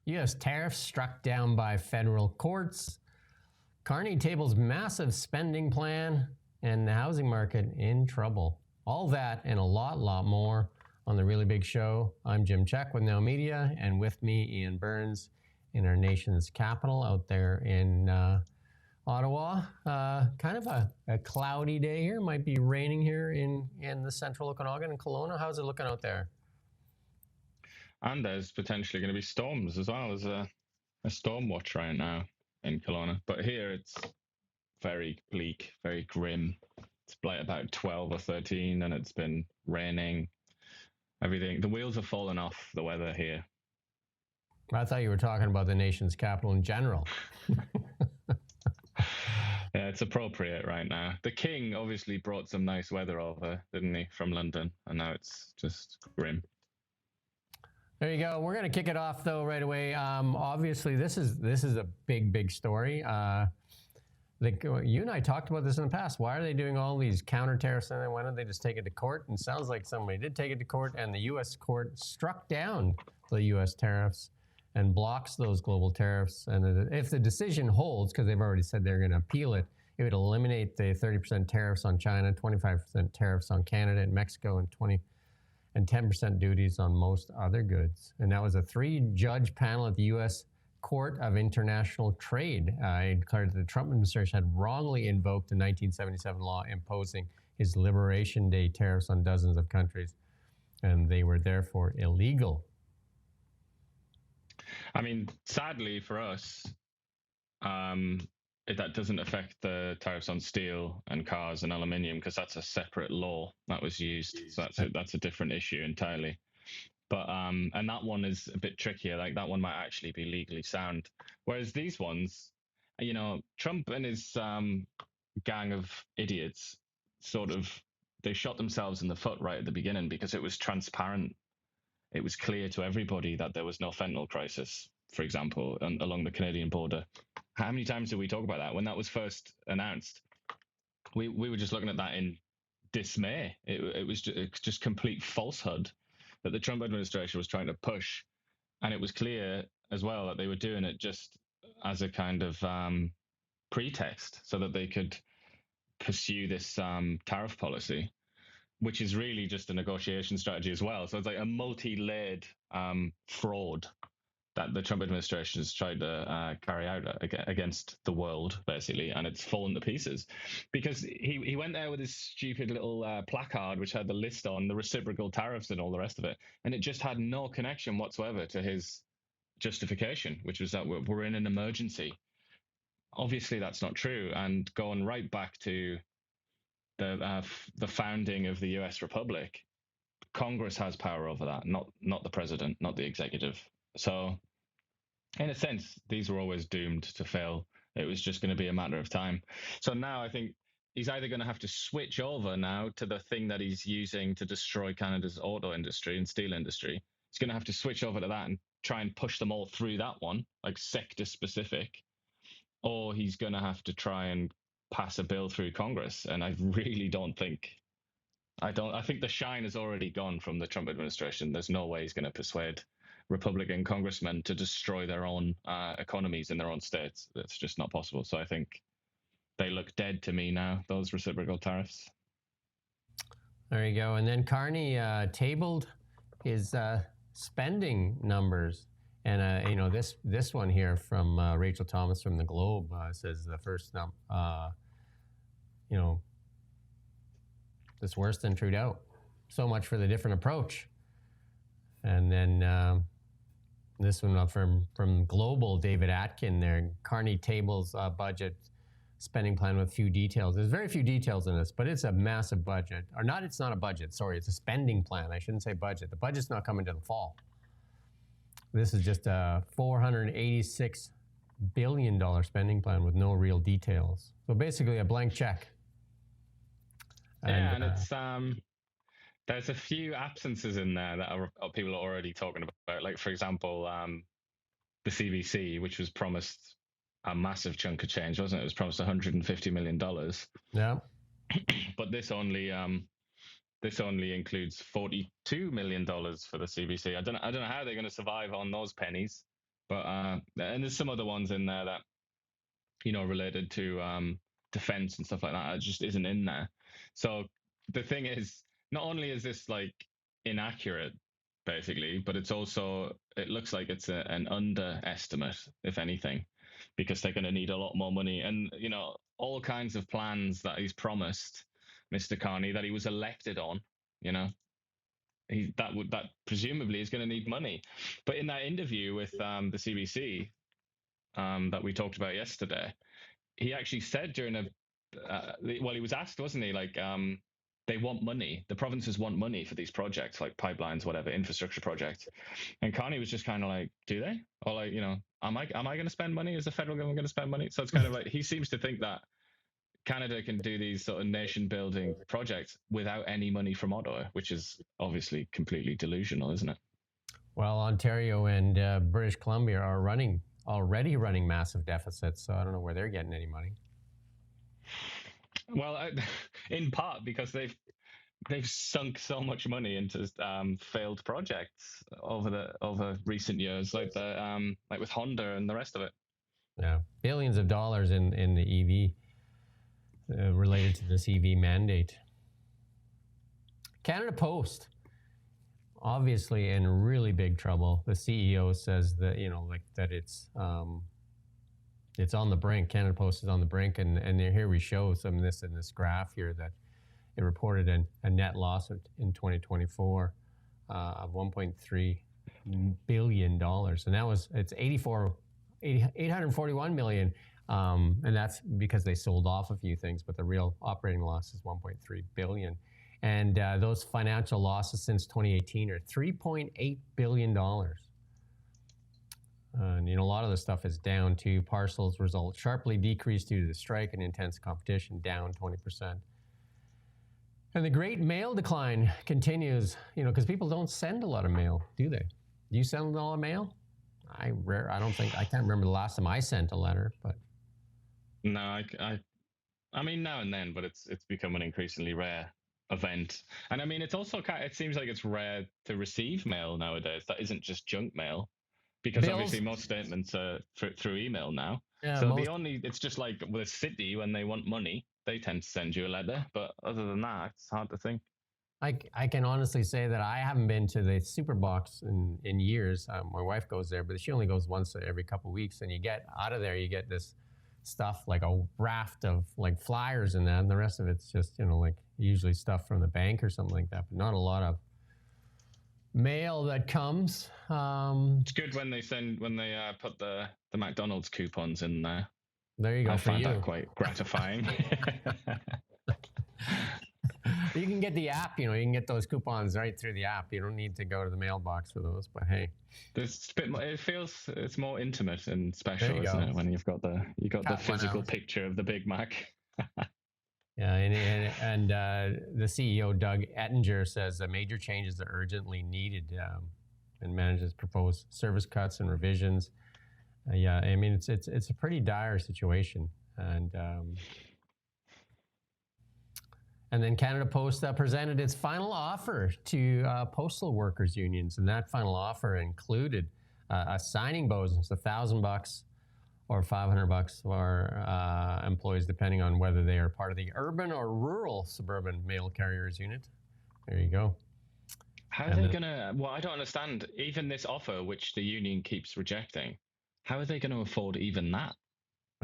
U.S. tariffs struck down by federal courts. Carney tables massive spending plan, and the housing market in trouble. All that and a lot more on The Really Big Show. I'm Jim Csek with NowMedia, and with me, Iain Burns, in our nation's capital out there in Ottawa. Kind of a cloudy day here. Might be raining here in the central Okanagan and Kelowna. How's it looking out there? And there's potentially going to be storms as well. There's a storm watch right now in Kelowna. But here it's very bleak, very grim. It's like about 12 or 13 and it's been raining. Everything. The wheels have fallen off the weather here. I thought you were talking about the nation's capital in general. Yeah, it's appropriate right now. The King obviously brought some nice weather over, didn't he, from London? And now it's just grim. There you go. We're going to kick it off, though, right away. Obviously, this is a big story. You and I talked about this in the past. Why are they doing all these counter tariffs, and then why don't they just take it to court? And it sounds like somebody did take it to court, and the U.S. court struck down the U.S. tariffs and blocks those global tariffs. And if the decision holds, because they've already said they're going to appeal it, it would eliminate the 30% tariffs on China, 25% tariffs on Canada and Mexico, and 10% duties on most other goods. And that was a 3-judge panel at the U.S. Court of International Trade. It declared that the Trump administration had wrongly invoked the 1977 law imposing his Liberation Day tariffs on dozens of countries, and they were therefore illegal. I mean, sadly for us, that doesn't affect the tariffs on steel and cars and aluminium because that's a separate law that was used. So that's a different issue entirely. But and that one is a bit trickier. Like that one might actually be legally sound. Whereas these ones, you know, Trump and his gang of idiots they shot themselves in the foot right at the beginning because it was transparent. It was clear to everybody that there was no fentanyl crisis, for example, along the Canadian border. How many times did we talk about that? When that was first announced, we were just looking at that in dismay. It was just complete falsehood that the Trump administration was trying to push. And it was clear as well that they were doing it just as a kind of pretext so that they could pursue this tariff policy, which is really just a negotiation strategy as well. So it's like a multi-layered fraud that the Trump administration has tried to carry out against the world, basically, and it's fallen to pieces. Because he went there with his stupid little placard, which had the list on the reciprocal tariffs and all the rest of it, and it just had no connection whatsoever to his justification, which was that we're in an emergency. Obviously, that's not true, and going right back to the founding of the U.S. Republic, Congress has power over that, not the president, not the executive. So, in a sense, these were always doomed to fail. It was just going to be a matter of time. So now I think he's either going to have to switch over now to the thing that he's using to destroy Canada's auto industry and steel industry. He's going to have to switch over to that and try and push them all through that one, like sector specific, or he's going to have to try and pass a bill through Congress. And I really don't think, I think the shine has already gone from the Trump administration. There's no way he's going to persuade Republican congressmen to destroy their own economies in their own states. That's just not possible. So I think they look dead to me now, those reciprocal tariffs. There you go. And then Carney tabled his spending numbers. And, you know, this one here from Rachel Thomas from The Globe says the first, you know, it's worse than Trudeau. So much for the different approach. And then this one from Global, David Atkin there. Carney tables budget spending plan with few details. There's very few details in this, but it's a massive budget. Or not, it's not a budget, sorry, it's a spending plan. I shouldn't say budget. The budget's not coming to the fall. This is just a $486 billion spending plan with no real details. So basically a blank check. And it's there's a few absences in there that people are already talking about. Like, for example, the CBC, which was promised a massive chunk of change, wasn't it? It was promised $150 million. Yeah. But this only includes $42 million for the CBC. I don't know how they're going to survive on those pennies, But and there's some other ones in there that related to defense and stuff like that. It just isn't in there. So the thing is, not only is this like inaccurate, basically, but it looks like it's an underestimate, if anything, because they're going to need a lot more money. And all kinds of plans that he's promised, Mr. Carney, that he was elected on. That presumably is going to need money. But in that interview with the CBC that we talked about yesterday, he actually said during he was asked, wasn't he, like, they want money. The provinces want money for these projects, like pipelines, whatever, infrastructure projects. And Carney was just kind of like, do they? Or like, am I going to spend money? Is the federal government going to spend money? So it's kind of like, he seems to think that Canada can do these sort of nation building projects without any money from Ottawa, which is obviously completely delusional, isn't it? Well, Ontario and British Columbia are already running massive deficits, so I don't know where they're getting any money. Well, in part because they've sunk so much money into failed projects over recent years, like with Honda and the rest of it. Yeah, billions of dollars in the EV related to this EV mandate. Canada Post, obviously in really big trouble. The CEO says that that it's on the brink. Canada Post is on the brink, and here we show some of this in this graph here that it reported a net loss in 2024 of $1.3 billion, and it's 841 million, and that's because they sold off a few things, but the real operating loss is 1.3 billion. And those financial losses since 2018 are $3.8 billion. And a lot of the stuff is down too. Parcels results sharply decreased due to the strike and intense competition, down 20%. And the great mail decline continues, because people don't send a lot of mail, do they? Do you send a lot of mail? I can't remember the last time I sent a letter, but. No, I mean, now and then, but it's become an increasingly rare event. And I mean, it seems like it's rare to receive mail nowadays that isn't just junk mail, because obviously most statements are through email now. Yeah, so it's just like with City, when they want money, they tend to send you a letter. But other than that, it's hard to think. I can honestly say that I haven't been to the super box in years. My wife goes there, but she only goes once every couple of weeks. And you get out of there, you get this stuff like a raft of like flyers and that, and the rest of it's just like usually stuff from the bank or something like that, but not a lot of mail that comes. It's good when they put the McDonald's coupons in there. There you go. I find that quite gratifying. You can get the app, you can get those coupons right through the app. You don't need to go to the mailbox for those, but hey. It's more intimate and special, isn't it, when you've got the physical picture of the Big Mac. Yeah, and the CEO, Doug Ettinger, says major changes are urgently needed, and manages proposed service cuts and revisions. Yeah, I mean, it's a pretty dire situation. And then Canada Post presented its final offer to postal workers unions, and that final offer included a signing bonus, $1,000 or $500 for employees, depending on whether they are part of the urban or rural suburban mail carriers unit. There you go. How are they gonna? Well, I don't understand. Even this offer, which the union keeps rejecting, how are they going to afford even that?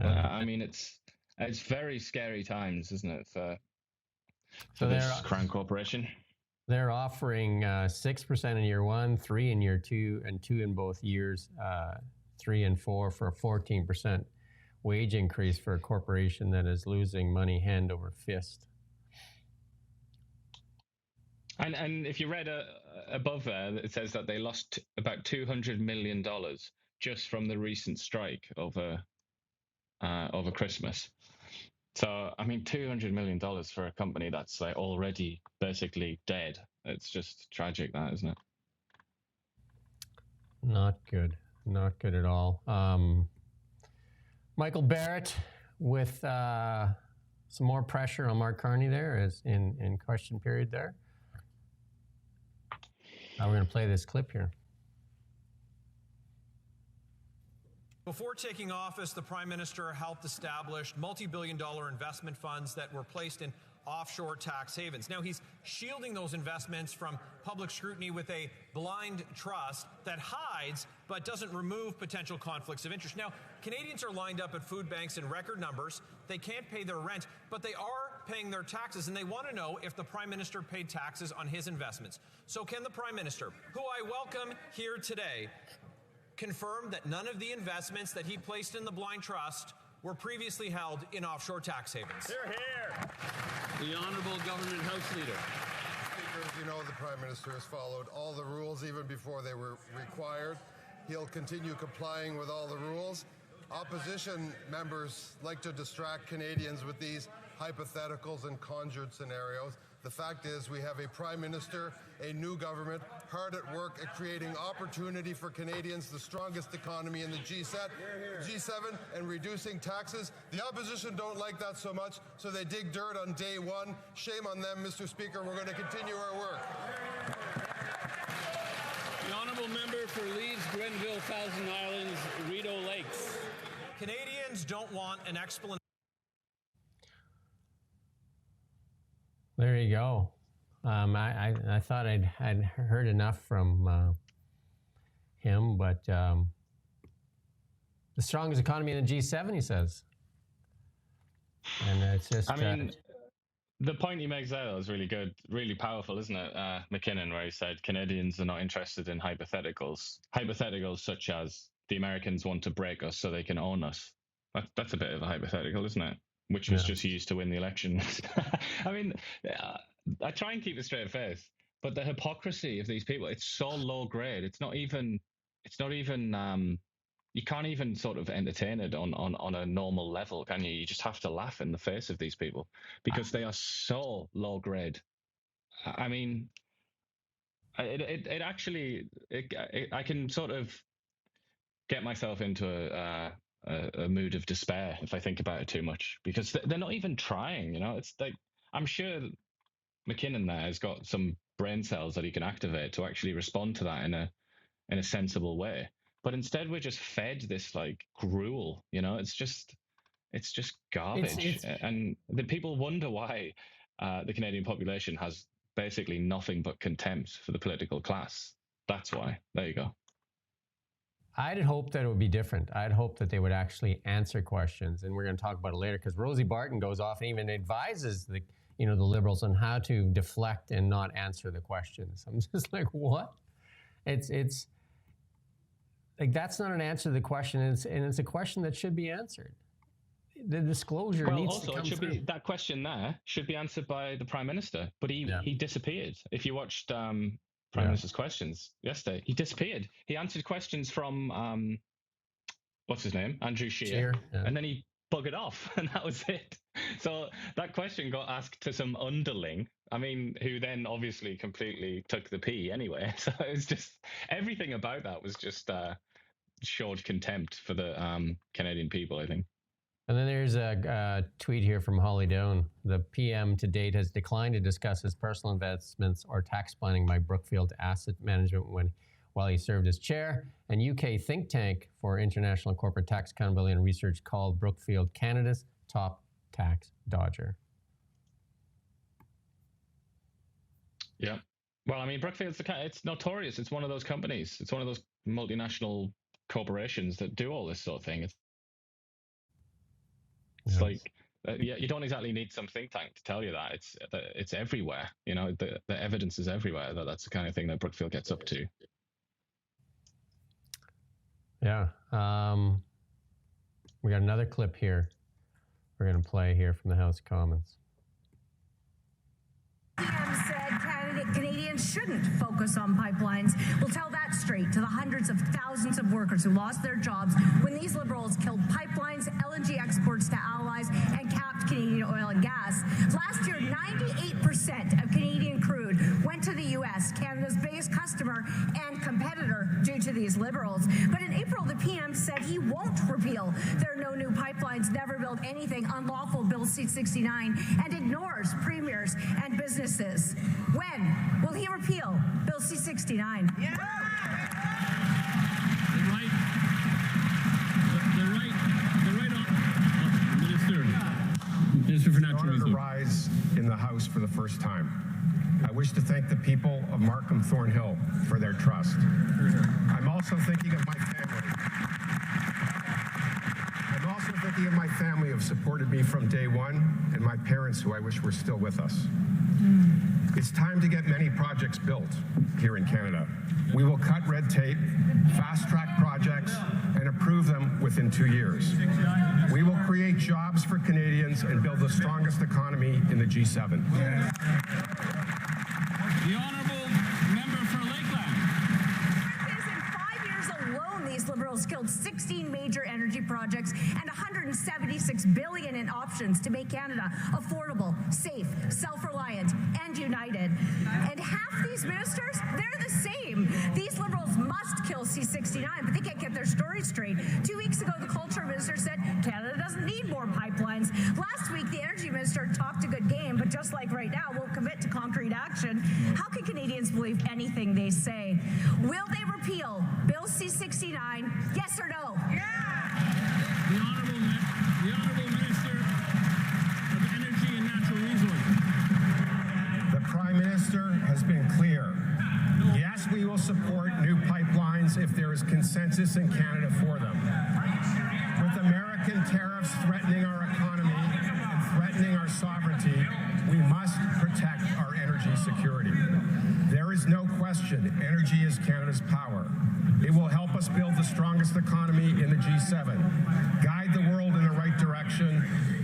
I mean, it's very scary times, isn't it, for this Crown Corporation? They're offering 6% in year 1, 3% in year 2, and 2% in both years 3 and 4 for a 14% wage increase for a corporation that is losing money hand over fist. And if you read above there, it says that they lost about $200 million just from the recent strike over Christmas. So, I mean, $200 million for a company that's like already basically dead. It's just tragic, that, isn't it? Not good. Not good at all. Michael Barrett with some more pressure on Mark Carney there as in question period there. We're going to play this clip here. Before taking office, the Prime Minister helped establish multi-billion-dollar investment funds that were placed in offshore tax havens. Now he's shielding those investments from public scrutiny with a blind trust that hides but doesn't remove potential conflicts of interest. Now, Canadians are lined up at food banks in record numbers. They can't pay their rent, but they are paying their taxes, and they want to know if the Prime Minister paid taxes on his investments. So can the Prime Minister, who I welcome here today, confirm that none of the investments that he placed in the blind trust were previously held in offshore tax havens? Hear, hear. The Honourable Government House Leader. Speaker, as you know, the Prime Minister has followed all the rules even before they were required. He'll continue complying with all the rules. Opposition members like to distract Canadians with these hypotheticals and conjured scenarios. The fact is we have a Prime Minister, a new government, hard at work at creating opportunity for Canadians, the strongest economy in the G7, and reducing taxes. The opposition don't like that so much, so they dig dirt on day one. Shame on them, Mr. Speaker. We're going to continue our work. The Honourable Member for Leeds, Grenville, Thousand Islands, Rideau Lakes. Canadians don't want an explanation. There you go. I thought I'd heard enough from him, but the strongest economy in the G7, he says. And it's just... I mean, the point he makes there is really good, really powerful, isn't it? McKinnon, where he said Canadians are not interested in hypotheticals. Hypotheticals such as the Americans want to break us so they can own us. That's a bit of a hypothetical, isn't it? Which was just used to win the election. I mean, I try and keep a straight face, but the hypocrisy of these people, it's so low grade. It's not even, you can't even sort of entertain it on a normal level, can you? You just have to laugh in the face of these people because they are so low grade. I mean, I can sort of get myself into a mood of despair if I think about it too much, because they're not even trying, you know. It's like, I'm sure McKinnon there has got some brain cells that he can activate to actually respond to that in a sensible way. But instead we're just fed this like gruel, you know. It's just garbage. And the people wonder why the Canadian population has basically nothing but contempt for the political class. That's why. There you go. I'd hoped that it would be different. I'd hoped that they would actually answer questions, and we're going to talk about it later, because Rosie Barton goes off and even advises the Liberals on how to deflect and not answer the questions. I'm just like, what? It's like, that's not an answer to the question, and it's a question that should be answered. The disclosure needs to come through. That question there should be answered by the Prime Minister, but he disappeared. If you watched Prime Minister's questions yesterday, he disappeared. He answered questions from what's his name, Andrew Scheer, and then he buggered off, and that was it. So that question got asked to some underling, I mean, who then obviously completely took the pee anyway. So it was just, everything about that was just showed contempt for the Canadian people, I think. And then there's a tweet here from Holly Doan. The PM to date has declined to discuss his personal investments or tax planning by Brookfield Asset Management while he served as chair. And UK think tank for international corporate tax accountability and research called Brookfield Canada's top tax dodger. Yeah. Well, I mean, Brookfield's it's notorious. It's one of those companies. It's one of those multinational corporations that do all this sort of thing. It's like, you don't exactly need some think tank to tell you that. It's everywhere. You know, the evidence is everywhere that that's the kind of thing that Brookfield gets up to. Yeah. We got another clip here we're going to play here from the House of Commons. PM said Canadians shouldn't focus on pipelines. We'll tell that straight to the hundreds of thousands of workers who lost their jobs when these Liberals killed pipelines, LNG exports to allies, and capped Canadian oil and gas. Last year, 98% of Canadian crude went to the U.S., Canada's biggest customer and competitor due to these Liberals. But in April, the PM said he won't repeal their No New Pipelines, Never Build Anything unlawful Bill C-69 and ignores premiers and businesses. When will he repeal Bill C-69? The rise in the House for the first time. I wish to thank the people of Markham Thornhill for their trust. I'm also thinking of my family. I'm also thinking of my family who have supported me from day one, and my parents who I wish were still with us. It's time to get many projects built here in Canada. We will cut red tape, fast-track projects, and approve them within 2 years. We will create jobs for Canadians and build the strongest economy in the G7. The honourable member for Lakeland. In 5 years alone, these Liberals killed 16 major energy projects and $176 billion in options to make Canada affordable, safe, self-reliant, and united. And half these ministers, they're the same. These Liberals must kill C-69, but they can't get their story straight. 2 weeks ago, the culture minister said Canada doesn't need more pipelines. Last week, the energy minister talked a good game, but just like right now, won't commit to concrete action. How can Canadians believe anything they say? Will they repeal Bill C-69? Yes or no? The honourable Minister of Energy and Natural Resources. The Prime Minister has been clear. Yes, we will support new pipelines if there is consensus in Canada for them. With American tariffs threatening our economy and threatening our sovereignty, we must protect our energy security. There is no question energy is Canada's power. It will help us build the strongest economy in the G7, guide the world in the right direction,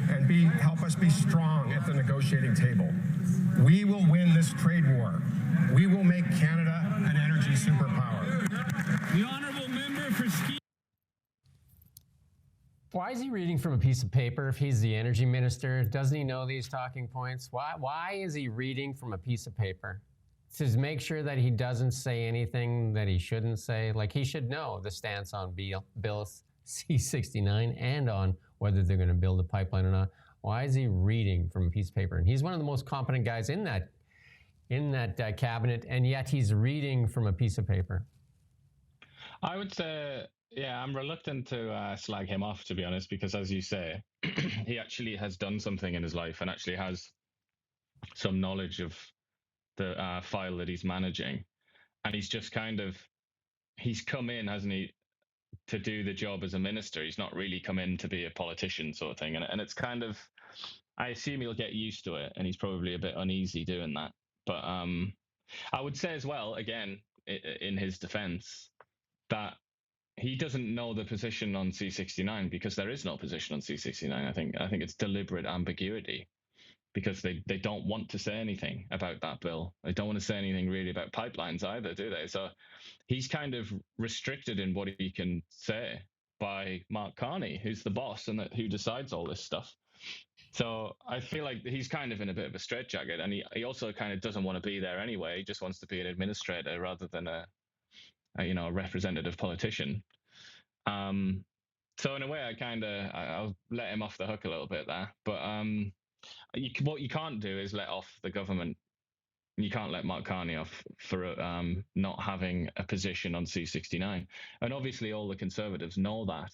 and help us be strong at the negotiating table. We will win this trade war. We will make Canada an energy superpower. The honourable member for Ski. Why is he reading from a piece of paper if he's the energy minister? Doesn't he know these talking points? Why is he reading from a piece of paper? To make sure that he doesn't say anything that he shouldn't say. Like, he should know the stance on Bill C-69 and on whether they're going to build a pipeline or not. Why is he reading from a piece of paper? And he's one of the most competent guys in that cabinet, and yet he's reading from a piece of paper. I would say, yeah, I'm reluctant to slag him off, to be honest, because as you say, he actually has done something in his life and actually has some knowledge of the file that he's managing. And he's just he's come in, hasn't he, to do the job as a minister. He's not really come in to be a politician sort of thing. And it's I assume he'll get used to it, and he's probably a bit uneasy doing that. But I would say as well, again, in his defense, that he doesn't know the position on C-69 because there is no position on C-69. I think it's deliberate ambiguity because they don't want to say anything about that bill. They don't want to say anything really about pipelines either, do they? So he's kind of restricted in what he can say by Mark Carney, who's the boss and who decides all this stuff. So I feel like he's kind of in a bit of a straitjacket, and he also kind of doesn't want to be there anyway. He just wants to be an administrator rather than a representative politician. So in a way, I'll let him off the hook a little bit there. But what you can't do is let off the government. You can't let Mark Carney off for not having a position on C-69. And obviously all the Conservatives know that,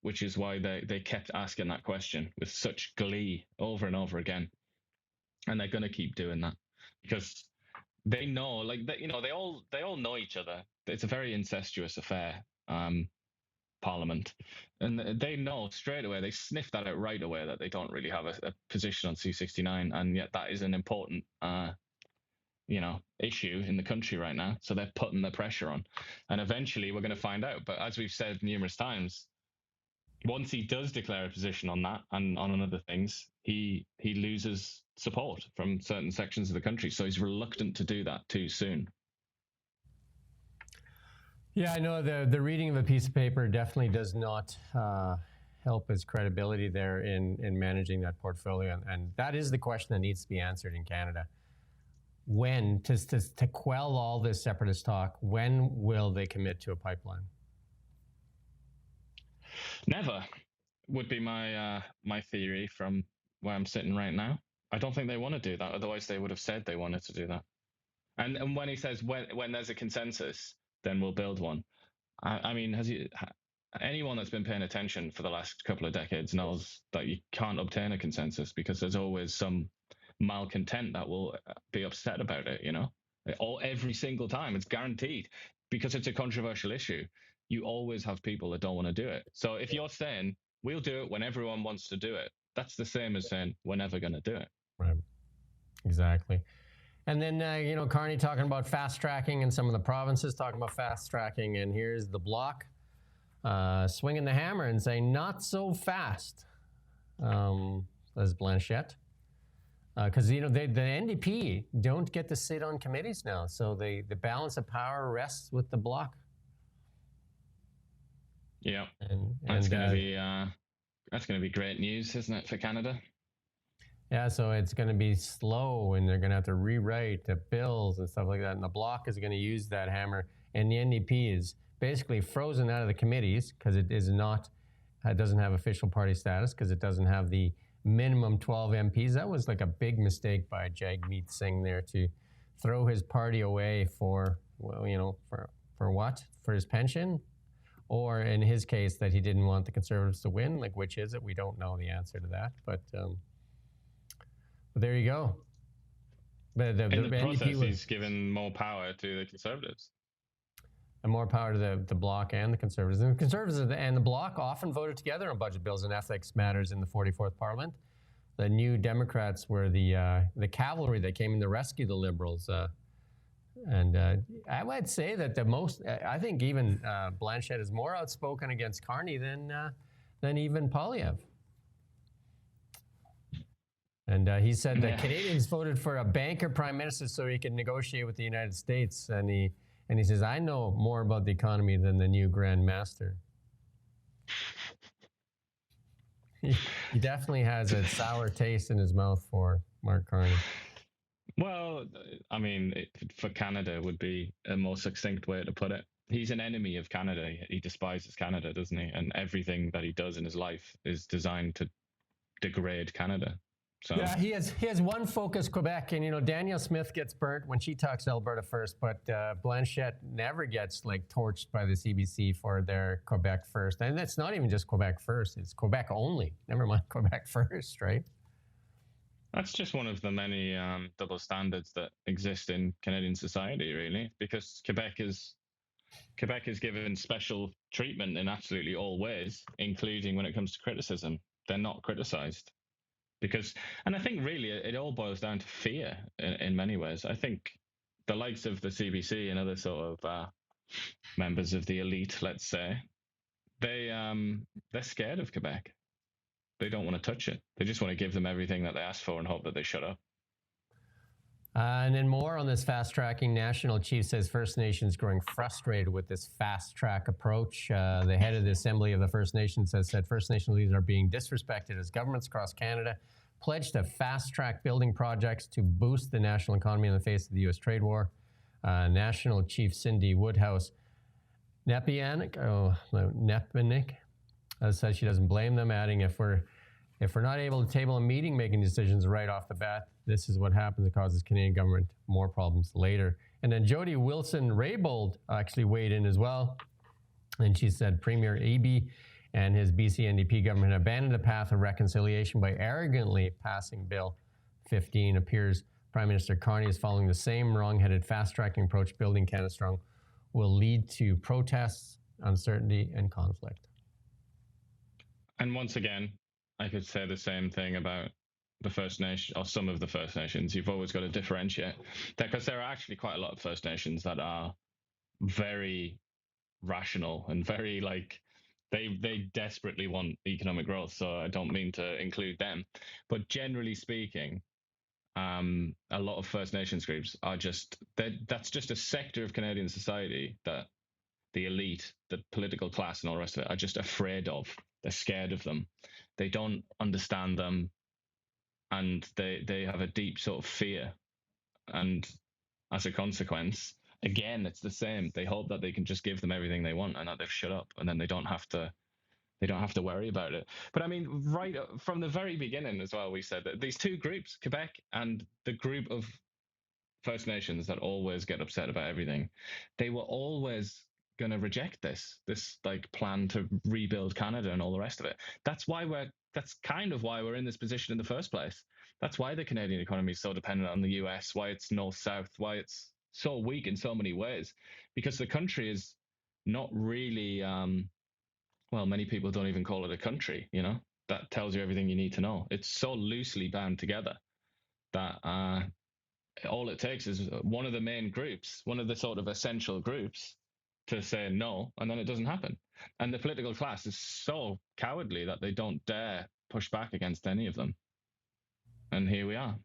which is why they kept asking that question with such glee over and over again. And they're going to keep doing that because they know, they all know each other. It's a very incestuous affair, Parliament. And they know straight away, they sniff that out right away, that they don't really have a position on C-69. And yet that is an important issue in the country right now. So they're putting the pressure on. And eventually we're going to find out. But as we've said numerous times, once he does declare a position on that and on other things, he loses support from certain sections of the country. So he's reluctant to do that too soon. Yeah, I know the reading of a piece of paper definitely does not help his credibility there in managing that portfolio. And that is the question that needs to be answered in Canada. When, to quell all this separatist talk, when will they commit to a pipeline? Never would be my theory from where I'm sitting right now. I don't think they want to do that. Otherwise, they would have said they wanted to do that. And when he says when there's a consensus, then we'll build one. I mean, anyone that's been paying attention for the last couple of decades knows that you can't obtain a consensus because there's always some malcontent that will be upset about it, every single time. It's guaranteed, because it's a controversial issue. You always have people that don't want to do it. So if you're saying we'll do it when everyone wants to do it, that's the same as saying we're never going to do it. Right. Exactly. And then, Carney talking about fast tracking, and some of the provinces talking about fast tracking. And here's the bloc swinging the hammer and saying, not so fast, as Blanchette. Because, the NDP don't get to sit on committees now. So the balance of power rests with the bloc. Yeah. And that's going to be great news, isn't it, for Canada? Yeah, so it's going to be slow, and they're going to have to rewrite the bills and stuff like that. And the bloc is going to use that hammer. And the NDP is basically frozen out of the committees because it doesn't have official party status, because it doesn't have the minimum 12 MPs. That was like a big mistake by Jagmeet Singh there, to throw his party away for what? For his pension? Or in his case, that he didn't want the Conservatives to win. Like, which is it? We don't know the answer to that. But there you go. But in the process, he's given more power to the Conservatives. And more power to the bloc and the Conservatives. And the Conservatives and the bloc often voted together on budget bills and ethics matters in the 44th Parliament. The New Democrats were the cavalry that came in to rescue the Liberals. And I would say that I think even Blanchette is more outspoken against Carney than even Poilievre. And he said that Canadians voted for a banker prime minister so he could negotiate with the United States. And he says, I know more about the economy than the new Grand Master. He definitely has a sour taste in his mouth for Mark Carney. Well, I mean, for Canada would be a more succinct way to put it. He's an enemy of Canada. He despises Canada, doesn't he? And everything that he does in his life is designed to degrade Canada. So. Yeah, he has one focus, Quebec, and Danielle Smith gets burnt when she talks Alberta first, but Blanchette never gets torched by the CBC for their Quebec first, and that's not even just Quebec first; it's Quebec only. Never mind Quebec first, right? That's just one of the many double standards that exist in Canadian society, really, because Quebec is given special treatment in absolutely all ways, including when it comes to criticism. They're not criticized. And I think really it all boils down to fear in many ways. I think the likes of the CBC and other sort of members of the elite, let's say, they're scared of Quebec. They don't want to touch it. They just want to give them everything that they ask for and hope that they shut up. And then more on this fast tracking. National Chief says First Nations growing frustrated with this fast track approach. The head of the Assembly of the First Nations has said First Nation leaders are being disrespected as governments across Canada pledged to fast track building projects to boost the national economy in the face of the U.S. trade war. National Chief Cindy Woodhouse Nepianic says she doesn't blame them, adding if we're not able to table a meeting making decisions right off the bat, this is what happens. It causes Canadian government more problems later. And then Jody Wilson-Raybould actually weighed in as well. And she said Premier Eby and his BC NDP government abandoned the path of reconciliation by arrogantly passing Bill 15. Appears Prime Minister Carney is following the same wrong-headed fast-tracking approach. Building Canada Strong will lead to protests, uncertainty, and conflict. And once again, I could say the same thing about the First Nation, or some of the First Nations. You've always got to differentiate, because there are actually quite a lot of First Nations that are very rational and very they desperately want economic growth. So I don't mean to include them, but generally speaking, a lot of First Nations groups are that's just a sector of Canadian society that the elite, the political class, and all the rest of it are just afraid of. They're scared of them. They don't understand them, and they have a deep sort of fear. And as a consequence, again, it's the same. They hope that they can just give them everything they want and that they've shut up, and then they don't have to worry about it. But I mean, right from the very beginning as well, we said that these two groups, Quebec and the group of First Nations that always get upset about everything, they were always going to reject this like plan to rebuild Canada and all the rest of it. That's kind of why we're in this position in the first place. That's why the Canadian economy is so dependent on the US, why it's north-south, why it's so weak in so many ways, because the country is not really, well, many people don't even call it a country, you know? That tells you everything you need to know. It's so loosely bound together that all it takes is one of the main groups, one of the sort of essential groups, to say no, and then it doesn't happen. And the political class is so cowardly that they don't dare push back against any of them. And here we are.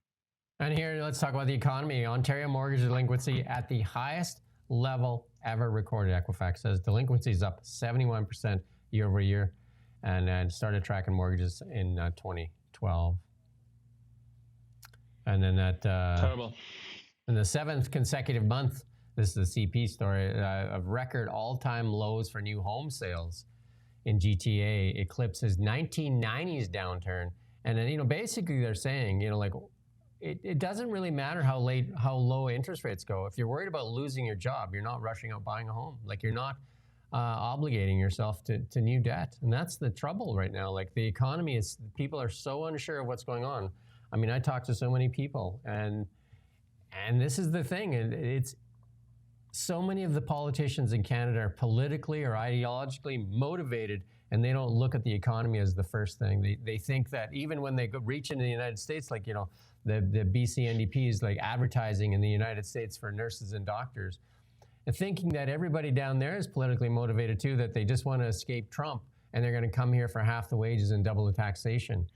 And here, let's talk about the economy. Ontario mortgage delinquency at the highest level ever recorded. Equifax says delinquency is up 71% year over year, and started tracking mortgages in 2012. And then that terrible. In the 7th consecutive month, this is the CP story, of record all-time lows for new home sales in GTA eclipses 1990s downturn. And then, you know, basically they're saying, you know, like, it doesn't really matter how low interest rates go. If you're worried about losing your job, you're not rushing out buying a home. Like, you're not obligating yourself to new debt. And that's the trouble right now. Like, the economy is, people are so unsure of what's going on. I mean, I talk to so many people, and this is the thing. It's so many of the politicians in Canada are politically or ideologically motivated, and they don't look at the economy as the first thing. They think that even when they reach into the United States, like, you know, the BC NDP is like advertising in the United States for nurses and doctors, and thinking that everybody down there is politically motivated too, that they just want to escape Trump and they're going to come here for half the wages and double the taxation,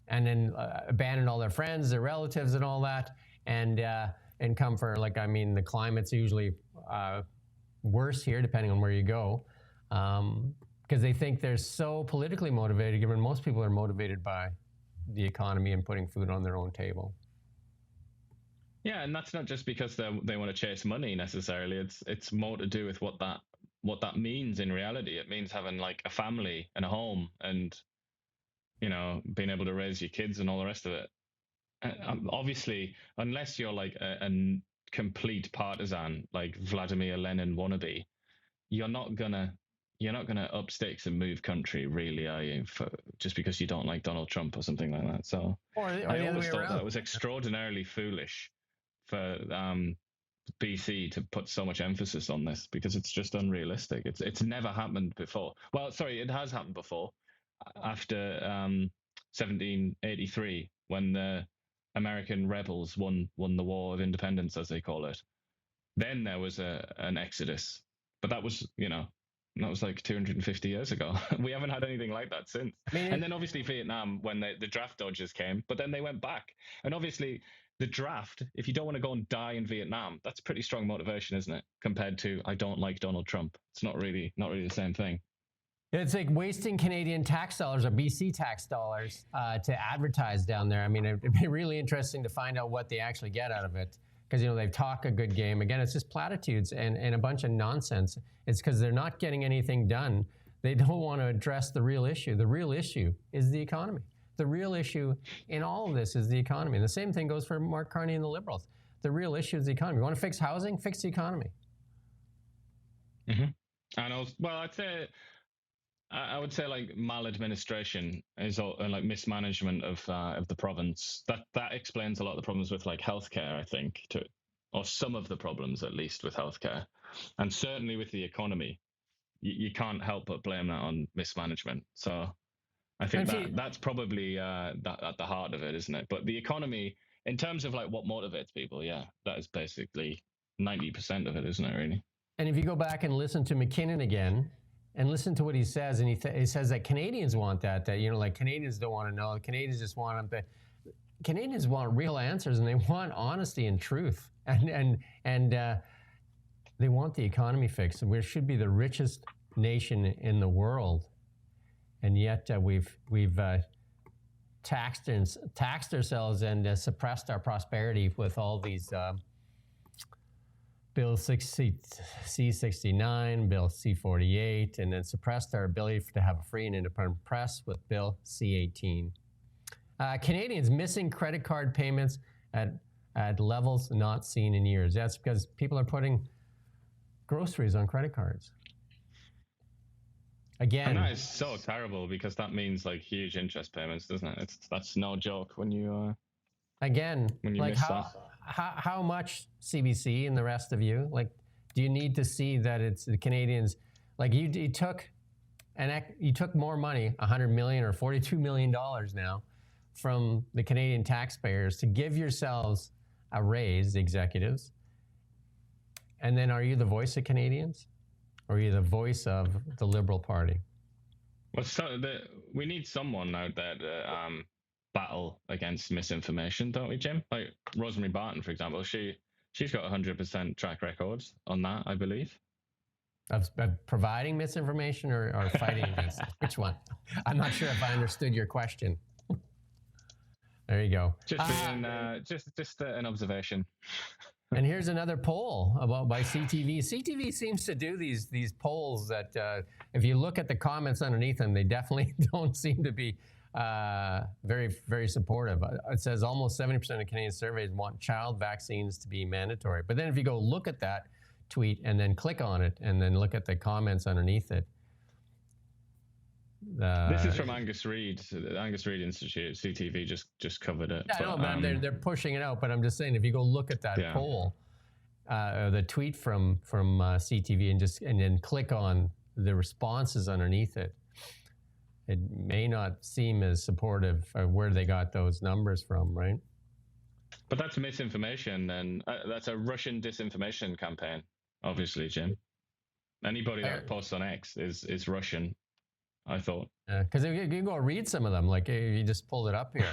and then abandon all their friends, their relatives and all that, and come for, like, I mean, the climate's usually worse here depending on where you go, because they think they're so politically motivated, given most people are motivated by the economy and putting food on their own table. Yeah, and that's not just because they want to chase money necessarily. It's more to do with what that means in reality. It means having like a family and a home, and, you know, being able to raise your kids and all the rest of it. Obviously, unless you're like a complete partisan, like Vladimir Lenin wannabe, you're not gonna up sticks and move country, really, are you? Just because you don't like Donald Trump or something like that. So I always thought that was extraordinarily foolish for BC to put so much emphasis on this, because it's just unrealistic. It's never happened before. Well, sorry, it has happened before. After 1783, when the American rebels won the War of Independence, as they call it, then there was an exodus. But that was, you know, that was like 250 years ago. We haven't had anything like that since. And then obviously Vietnam, when the draft dodgers came, but then they went back. And obviously the draft, if you don't want to go and die in Vietnam, that's pretty strong motivation, isn't it? Compared to, I don't like Donald Trump. It's not really the same thing. It's like wasting Canadian tax dollars or BC tax dollars to advertise down there. I mean, it'd be really interesting to find out what they actually get out of it, because, you know, they talk a good game. Again, it's just platitudes and a bunch of nonsense. It's because they're not getting anything done. They don't want to address the real issue. The real issue is the economy. The real issue in all of this is the economy. And the same thing goes for Mark Carney and the Liberals. The real issue is the economy. You want to fix housing? Fix the economy. Mm-hmm. And I would say like maladministration is and like mismanagement of the province. That explains a lot of the problems with like healthcare, I think, or some of the problems at least with healthcare, and certainly with the economy. You can't help but blame that on mismanagement. So I think that's probably that at the heart of it, isn't it? But the economy, in terms of like what motivates people, yeah, that is basically 90% of it, isn't it, really? And if you go back and listen to McKinnon again, and listen to what he says, and he says that Canadians want that, you know, like, Canadians don't want to know. Canadians just want them. Canadians want real answers, and they want honesty and truth, and they want the economy fixed. We should be the richest nation in the world, and yet we've taxed ourselves and suppressed our prosperity with all these. Bill C-69, Bill C-48, and then suppressed our ability to have a free and independent press with Bill C-18. Canadians missing credit card payments at levels not seen in years. That's because people are putting groceries on credit cards. Again, And that is so terrible because that means like huge interest payments, doesn't it? That's no joke when you again, when you like miss that. how much CBC and the rest of you, like, do you need to see that it's the Canadians, like you took more money, $100 million or $42 million now, from the Canadian taxpayers to give yourselves a raise, executives, and then are you the voice of Canadians? Or are you the voice of the Liberal Party? Well, we need someone out there to battle against misinformation, don't we, Jim? Like Rosemary Barton, for example, she's got 100% track record on that, I believe. Of providing misinformation or fighting against it? Which one? I'm not sure if I understood your question. There you go. Just an observation. And here's another poll by CTV. CTV seems to do these polls that, if you look at the comments underneath them, they definitely don't seem to be very, very supportive. It says almost 70% of Canadian surveys want child vaccines to be mandatory. But then if you go look at that tweet and then click on it and then look at the comments underneath it. This is from Angus Reid, the Angus Reid Institute. CTV just covered it. Yeah, I know, they're pushing it out, but I'm just saying if you go look at that poll, the tweet from CTV and then click on the responses underneath it, it may not seem as supportive of where they got those numbers from, right? But that's misinformation, and that's a Russian disinformation campaign, obviously, Jim. Anybody that posts on X is Russian, I thought. Because if you go read some of them, like you just pulled it up here.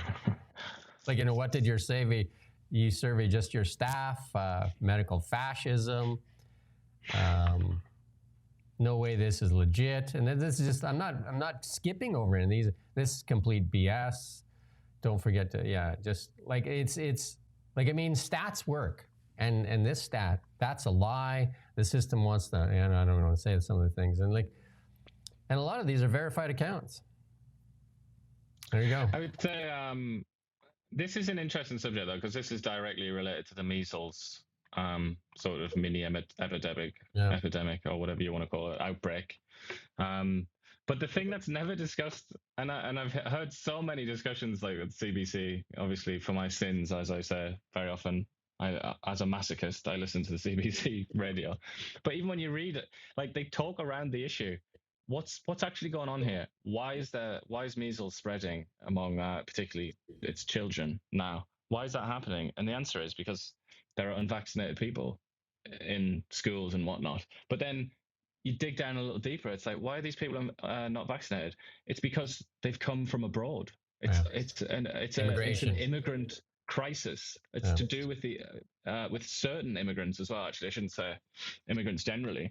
Like, what did you survey? You survey just your staff, medical fascism. No way this is legit. And then this is just, I'm not skipping over any of these. This is complete BS. Don't forget to, just like it's like, I mean, stats work. And this stat, that's a lie. The system wants to, and I don't want to say some of the things. And a lot of these are verified accounts. There you go. I would say this is an interesting subject, though, because this is directly related to the measles sort of mini epidemic, or whatever you want to call it, outbreak. But the thing that's never discussed, and I've heard so many discussions like with CBC, obviously for my sins, as I say very often, as a masochist, I listen to the CBC radio. But even when you read it, like they talk around the issue. What's actually going on here? Why is measles spreading among particularly its children now? Why is that happening? And the answer is because there are unvaccinated people in schools and whatnot. But then you dig down a little deeper. It's like, why are these people not vaccinated? It's because they've come from abroad. It's an immigrant crisis. It's to do with with certain immigrants as well. Actually, I shouldn't say immigrants generally.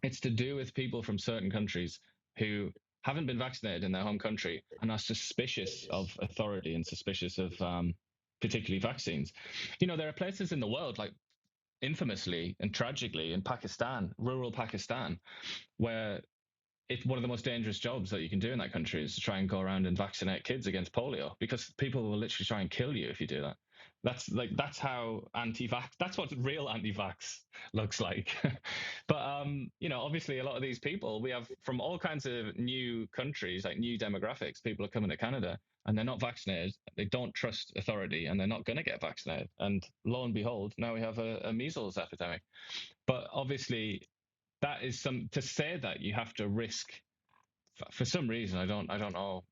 It's to do with people from certain countries who haven't been vaccinated in their home country and are suspicious of authority and suspicious of particularly vaccines. There are places in the world, like infamously and tragically in Pakistan, rural Pakistan, where it's one of the most dangerous jobs that you can do in that country is to try and go around and vaccinate kids against polio, because people will literally try and kill you if you do that. That's how anti-vax. That's what real anti-vax looks like. But obviously, a lot of these people we have from all kinds of new countries, like new demographics. People are coming to Canada and they're not vaccinated. They don't trust authority and they're not going to get vaccinated. And lo and behold, now we have a measles epidemic. But obviously, that is to say that you have to risk. For some reason, I don't know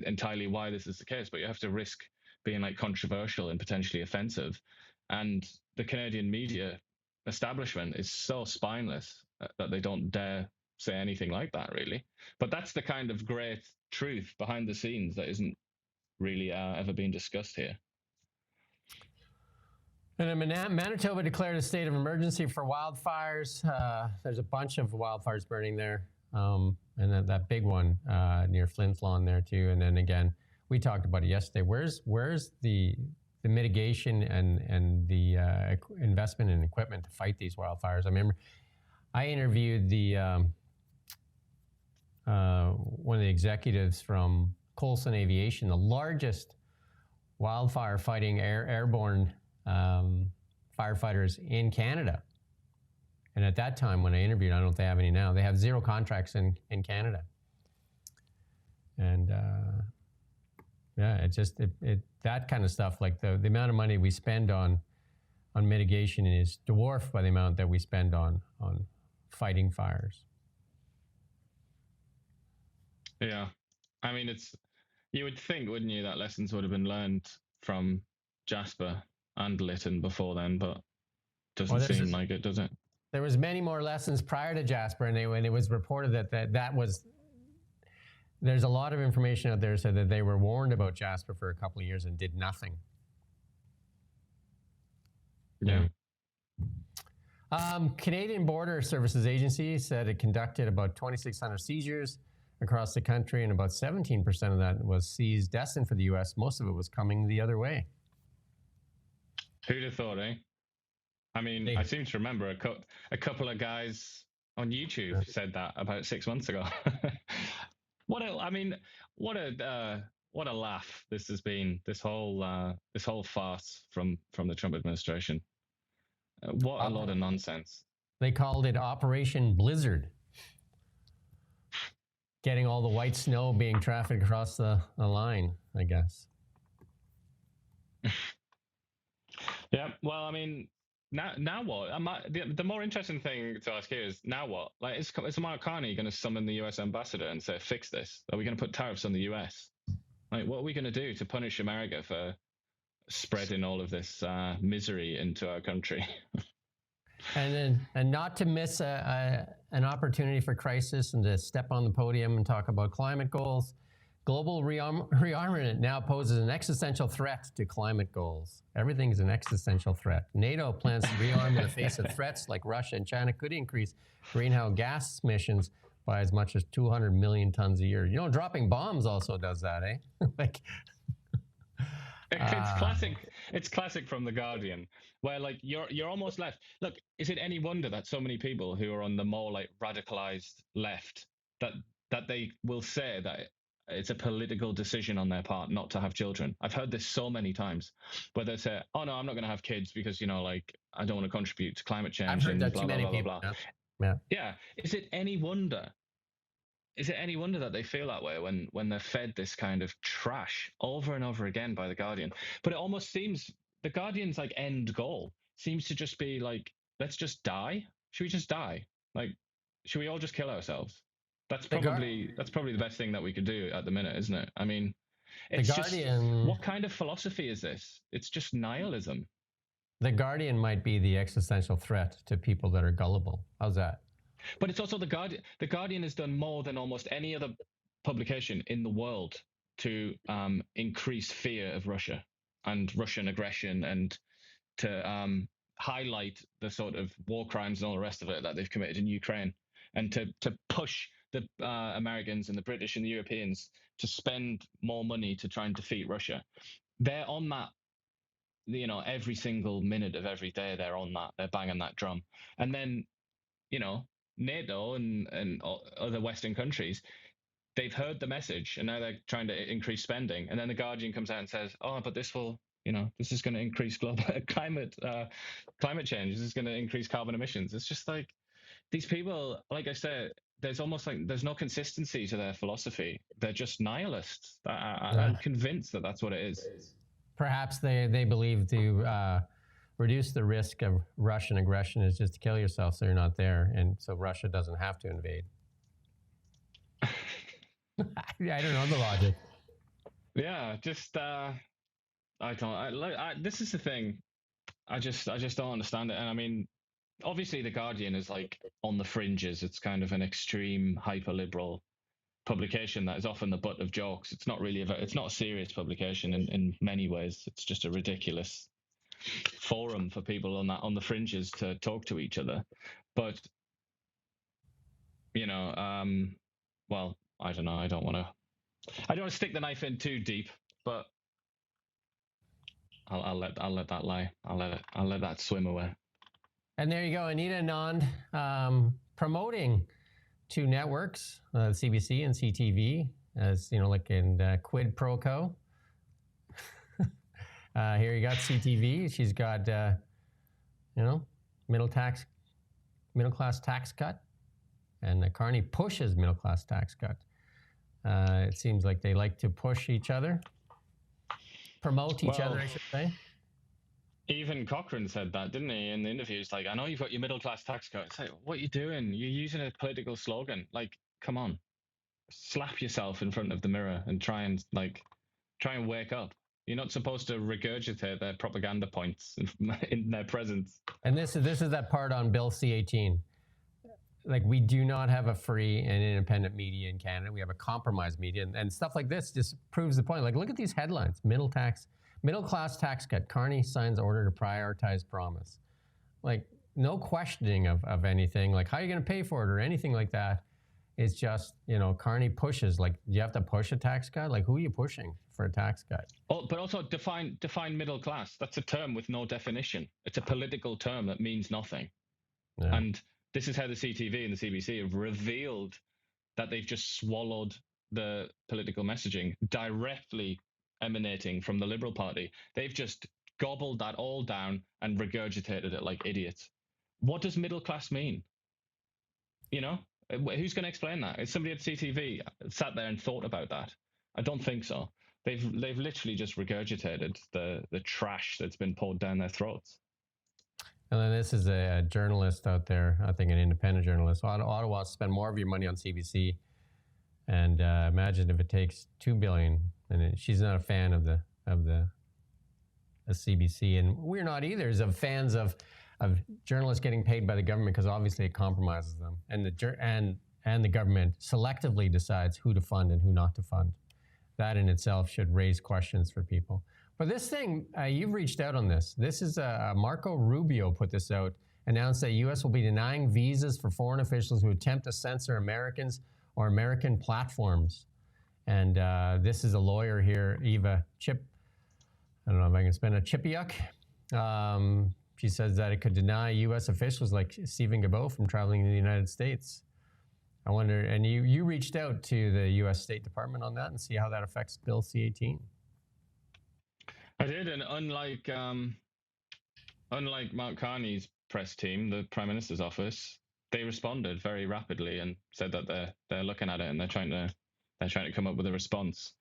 entirely why this is the case, but you have to risk being like controversial and potentially offensive. And the Canadian media establishment is so spineless that they don't dare say anything like that, really. But that's the kind of great truth behind the scenes that isn't really ever being discussed here. And Manitoba declared a state of emergency for wildfires. There's a bunch of wildfires burning there. And that big one near Flin Flon there too. And then again, we talked about it yesterday. Where's the mitigation and the investment in equipment to fight these wildfires? I remember I interviewed the one of the executives from Coulson Aviation, the largest wildfire fighting airborne firefighters in Canada. And at that time, when I interviewed, I don't know if they have any now, they have 0 contracts in Canada. And yeah, that kind of stuff, like the amount of money we spend on mitigation is dwarfed by the amount that we spend on fighting fires. Yeah. I mean, you would think, wouldn't you, that lessons would have been learned from Jasper and Lytton before then, but doesn't seem like it, does it? There was many more lessons prior to Jasper, and it was reported that was. There's a lot of information out there said that they were warned about Jasper for a couple of years and did nothing. Yeah. Canadian Border Services Agency said it conducted about 2,600 seizures across the country, and about 17% of that was seized destined for the U.S. Most of it was coming the other way. Who'd have thought, eh? I mean, I seem to remember a couple of guys on YouTube said that about 6 months ago. What a laugh this has been, this whole farce from the Trump administration. What a lot of nonsense. They called it Operation Blizzard. Getting all the white snow being trafficked across the line, I guess. Yeah, well, I mean, now what? The more interesting thing to ask here is, now what? Like, is Mark Carney going to summon the U.S. ambassador and say, fix this? Are we going to put tariffs on the U.S.? Like, what are we going to do to punish America for spreading all of this misery into our country? And not to miss an opportunity for crisis and to step on the podium and talk about climate goals. Global rearmament now poses an existential threat to climate goals. Everything is an existential threat. NATO plans to rearm in the face of threats like Russia and China could increase greenhouse gas emissions by as much as 200 million tons a year. You know, dropping bombs also does that, eh? It's classic. It's classic from The Guardian, where like you're almost left. Look, is it any wonder that so many people who are on the more like radicalized left that they will say that it's a political decision on their part not to have children? I've heard this so many times, where they say, "Oh no, I'm not going to have kids because like I don't want to contribute to climate change." I've heard that blah, too many blah, people. blah. Yeah. Yeah. Is it any wonder? Is it any wonder that they feel that way when they're fed this kind of trash over and over again by The Guardian? But it almost seems The Guardian's like end goal seems to just be like, let's just die. Should we just die? Like, should we all just kill ourselves? That's probably the best thing that we could do at the minute, isn't it? I mean, it's just, what kind of philosophy is this? It's just nihilism. The Guardian might be the existential threat to people that are gullible. How's that? But it's also The Guardian. The Guardian has done more than almost any other publication in the world to increase fear of Russia and Russian aggression, and to highlight the sort of war crimes and all the rest of it that they've committed in Ukraine, and to push the Americans and the British and the Europeans to spend more money to try and defeat Russia. They're on that, every single minute of every day. They're on that. They're banging that drum. And then, NATO and other Western countries, they've heard the message and now they're trying to increase spending. And then The Guardian comes out and says, oh, but this will, this is going to increase global climate change. This is going to increase carbon emissions. It's just like, these people, like I said, there's almost like there's no consistency to their philosophy. They're just nihilists. I'm convinced that that's what it is. Perhaps they believe to reduce the risk of Russian aggression is just to kill yourself so you're not there, and so Russia doesn't have to invade. I don't know the logic. Yeah, just this is the thing. I just don't understand it. And I mean, obviously The Guardian is like on the fringes. It's kind of an extreme hyper-liberal publication that is often the butt of jokes. It's not really it's not a serious publication in many ways. It's just a ridiculous forum for people on the fringes to talk to each other. But well, I don't know. I don't want to stick the knife in too deep, but I'll let that lie. I'll let that swim away. And there you go, Anita Anand promoting two networks, CBC and CTV, as like in quid pro quo. Here you got CTV. She's got middle tax middle class tax cut, and Carney pushes middle class tax cut. It seems like they like to push each other, promote each other, I should say. Even Cochrane said that, didn't he, in the interviews? Like, I know you've got your middle class tax cut. It's like, what are you doing? You're using a political slogan. Like, come on, slap yourself in front of the mirror and try and wake up. You're not supposed to regurgitate their propaganda points in their presence. And this is that part on Bill C-18. Like, we do not have a free and independent media in Canada. We have a compromised media, and stuff like this just proves the point. Like, look at these headlines: middle class tax cut. Carney signs order to prioritize promise. Like, no questioning of anything. Like, how are you going to pay for it or anything like that? It's just, Carney pushes. Like, you have to push a tax cut. Like, who are you pushing for a tax cut? Oh, but also define middle class. That's a term with no definition. It's a political term that means nothing. Yeah. And this is how the CTV and the CBC have revealed that they've just swallowed the political messaging directly emanating from the Liberal Party. They've just gobbled that all down and regurgitated it like idiots. What does middle class mean? Who's going to explain that? Is somebody at CTV sat there and thought about that? I don't think so. They've literally just regurgitated the trash that's been poured down their throats. And then this is a journalist out there, I think an independent journalist. Ottawa wants to spend more of your money on CBC, and imagine if it takes $2 billion. And she's not a fan of the CBC, and we're not either. As of fans of journalists getting paid by the government, because obviously it compromises them, and the government selectively decides who to fund and who not to fund. That in itself should raise questions for people. But this thing, you've reached out on this. This is Marco Rubio put this out, announced that U.S. will be denying visas for foreign officials who attempt to censor Americans or American platforms. And this is a lawyer here, Eva Chip. I don't know if I can spell it, Chipiuk. She says that it could deny U.S. officials like Stephen Guilbeault from traveling to the United States. I wonder, and you reached out to the U.S. State Department on that and see how that affects Bill C-18. I did, and unlike Mark Carney's press team, the Prime Minister's office, they responded very rapidly and said that they're looking at it and they're trying to come up with a response.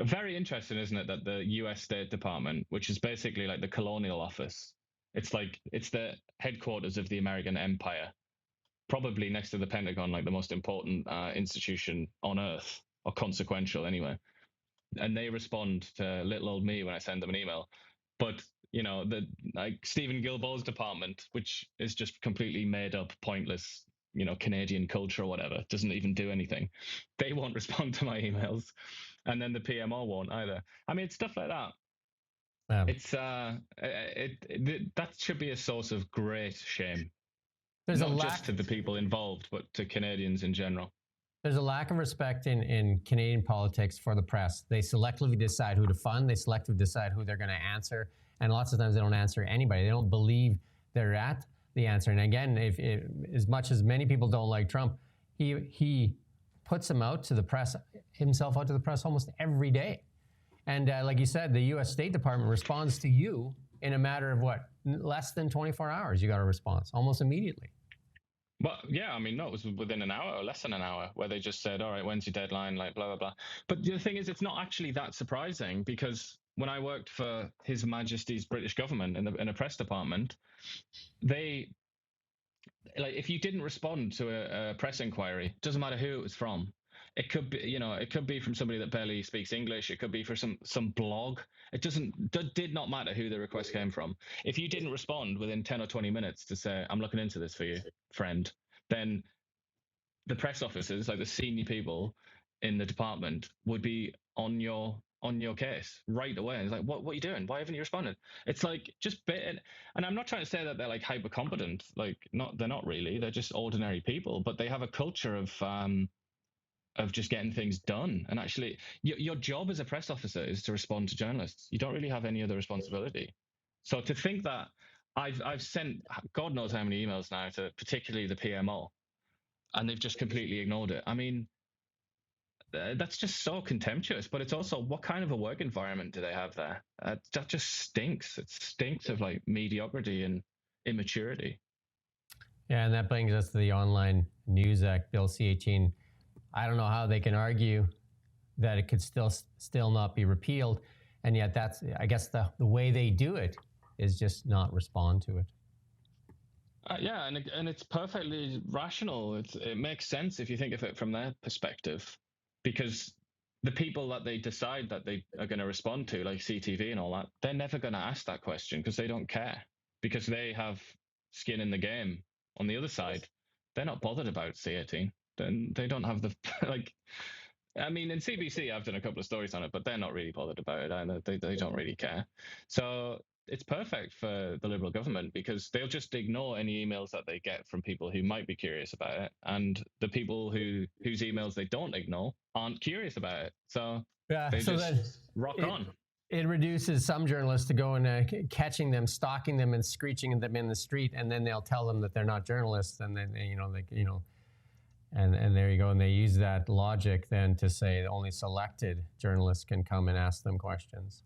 Very interesting, isn't it, that the U.S. State Department, which is basically like the colonial office, it's the headquarters of the American empire, probably next to the Pentagon, like the most important institution on Earth, or consequential anyway. And they respond to little old me when I send them an email. But, Stephen Guilbeault's department, which is just completely made up, pointless, Canadian culture or whatever, doesn't even do anything. They won't respond to my emails. And then the PMO won't either. I mean, it's stuff like that. It's that should be a source of great shame. There's not just to the people involved, but to Canadians in general. There's a lack of respect in Canadian politics for the press. They selectively decide who to fund. They selectively decide who they're going to answer. And lots of times they don't answer anybody. They don't believe they're at the answer. And again, if as much as many people don't like Trump, he puts himself out to the press almost every day. And like you said, the U.S. State Department responds to you in a matter of less than 24 hours. You got a response almost immediately. Well, yeah, I mean, no, it was within an hour or less than an hour where they just said, all right, when's your deadline? Like, blah, blah, blah. But the thing is, it's not actually that surprising, because when I worked for His Majesty's British government in a press department, if you didn't respond to a press inquiry, it doesn't matter who it was from. It could be from somebody that barely speaks English. It could be for some blog. It did not matter who the request came from. If you didn't respond within 10 or 20 minutes to say, I'm looking into this for you, friend, then the press officers, like the senior people in the department, would be on your case right away. It's like, what are you doing? Why haven't you responded? It's like, just bit. And I'm not trying to say that they're like hyper competent. They're not really. They're just ordinary people, but they have a culture of just getting things done. And actually, your job as a press officer is to respond to journalists. You don't really have any other responsibility. So to think that I've sent God knows how many emails now to particularly the PMO, and they've just completely ignored it. I mean, that's just so contemptuous. But it's also, what kind of a work environment do they have there? That just stinks. It stinks of like mediocrity and immaturity. Yeah, and that brings us to the Online News Act, Bill C-18. I don't know how they can argue that it could still not be repealed, and yet that's, I guess, the way they do it is just not respond to it. Yeah, and it's perfectly rational. It makes sense if you think of it from their perspective, because the people that they decide that they are going to respond to, like CTV and all that, they're never going to ask that question because they don't care, because they have skin in the game. On the other side, they're not bothered about C-18. Then they don't have the like. I mean, in CBC, I've done a couple of stories on it, but they're not really bothered about it either. They don't really care. So it's perfect for the Liberal government because they'll just ignore any emails that they get from people who might be curious about it, and the people whose emails they don't ignore aren't curious about it. So they so just rock on. It reduces some journalists to going catching them, stalking them, and screeching them in the street, and then they'll tell them that they're not journalists, and then and there you go, and they use that logic then to say only selected journalists can come and ask them questions.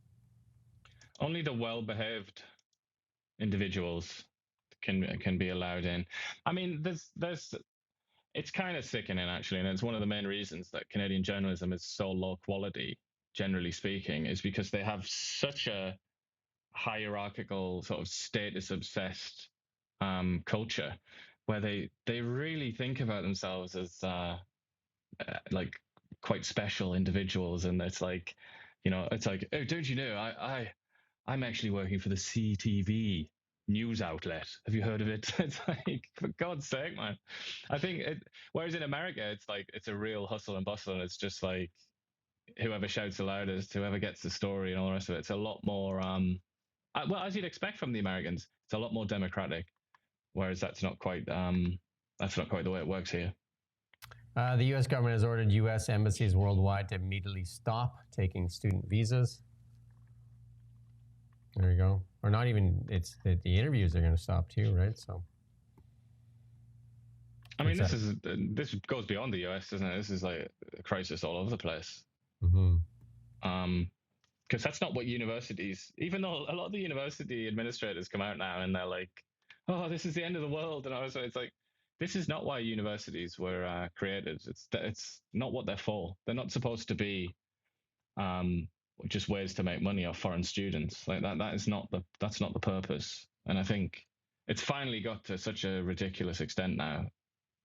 Only the well-behaved individuals can be allowed in. I mean, it's kind of sickening actually, and it's one of the main reasons that Canadian journalism is so low quality, generally speaking, is because they have such a hierarchical, sort of status-obsessed culture, where they really think about themselves as like quite special individuals, and it's like, it's like, oh, don't you know, I'm actually working for the CTV news outlet. Have you heard of it? It's like, for God's sake, man. I think whereas in America, it's like, it's a real hustle and bustle, and it's just like whoever shouts the loudest, whoever gets the story and all the rest of it. It's a lot more, well, as you'd expect from the Americans, it's a lot more democratic, whereas that's not quite the way it works here. The U.S. government has ordered U.S. embassies worldwide to immediately stop taking student visas. There you go. Or not even, it's the interviews are going to stop too, right? So, I mean, this goes beyond the U.S., doesn't it? This is like a crisis all over the place. Mm-hmm. Because that's not what universities, even though a lot of the university administrators come out now and they're like, oh, this is the end of the world. And also it's like, this is not why universities were created. It's not what they're for. They're not supposed to be just ways to make money off foreign students. Like that's not the purpose. And I think it's finally got to such a ridiculous extent now.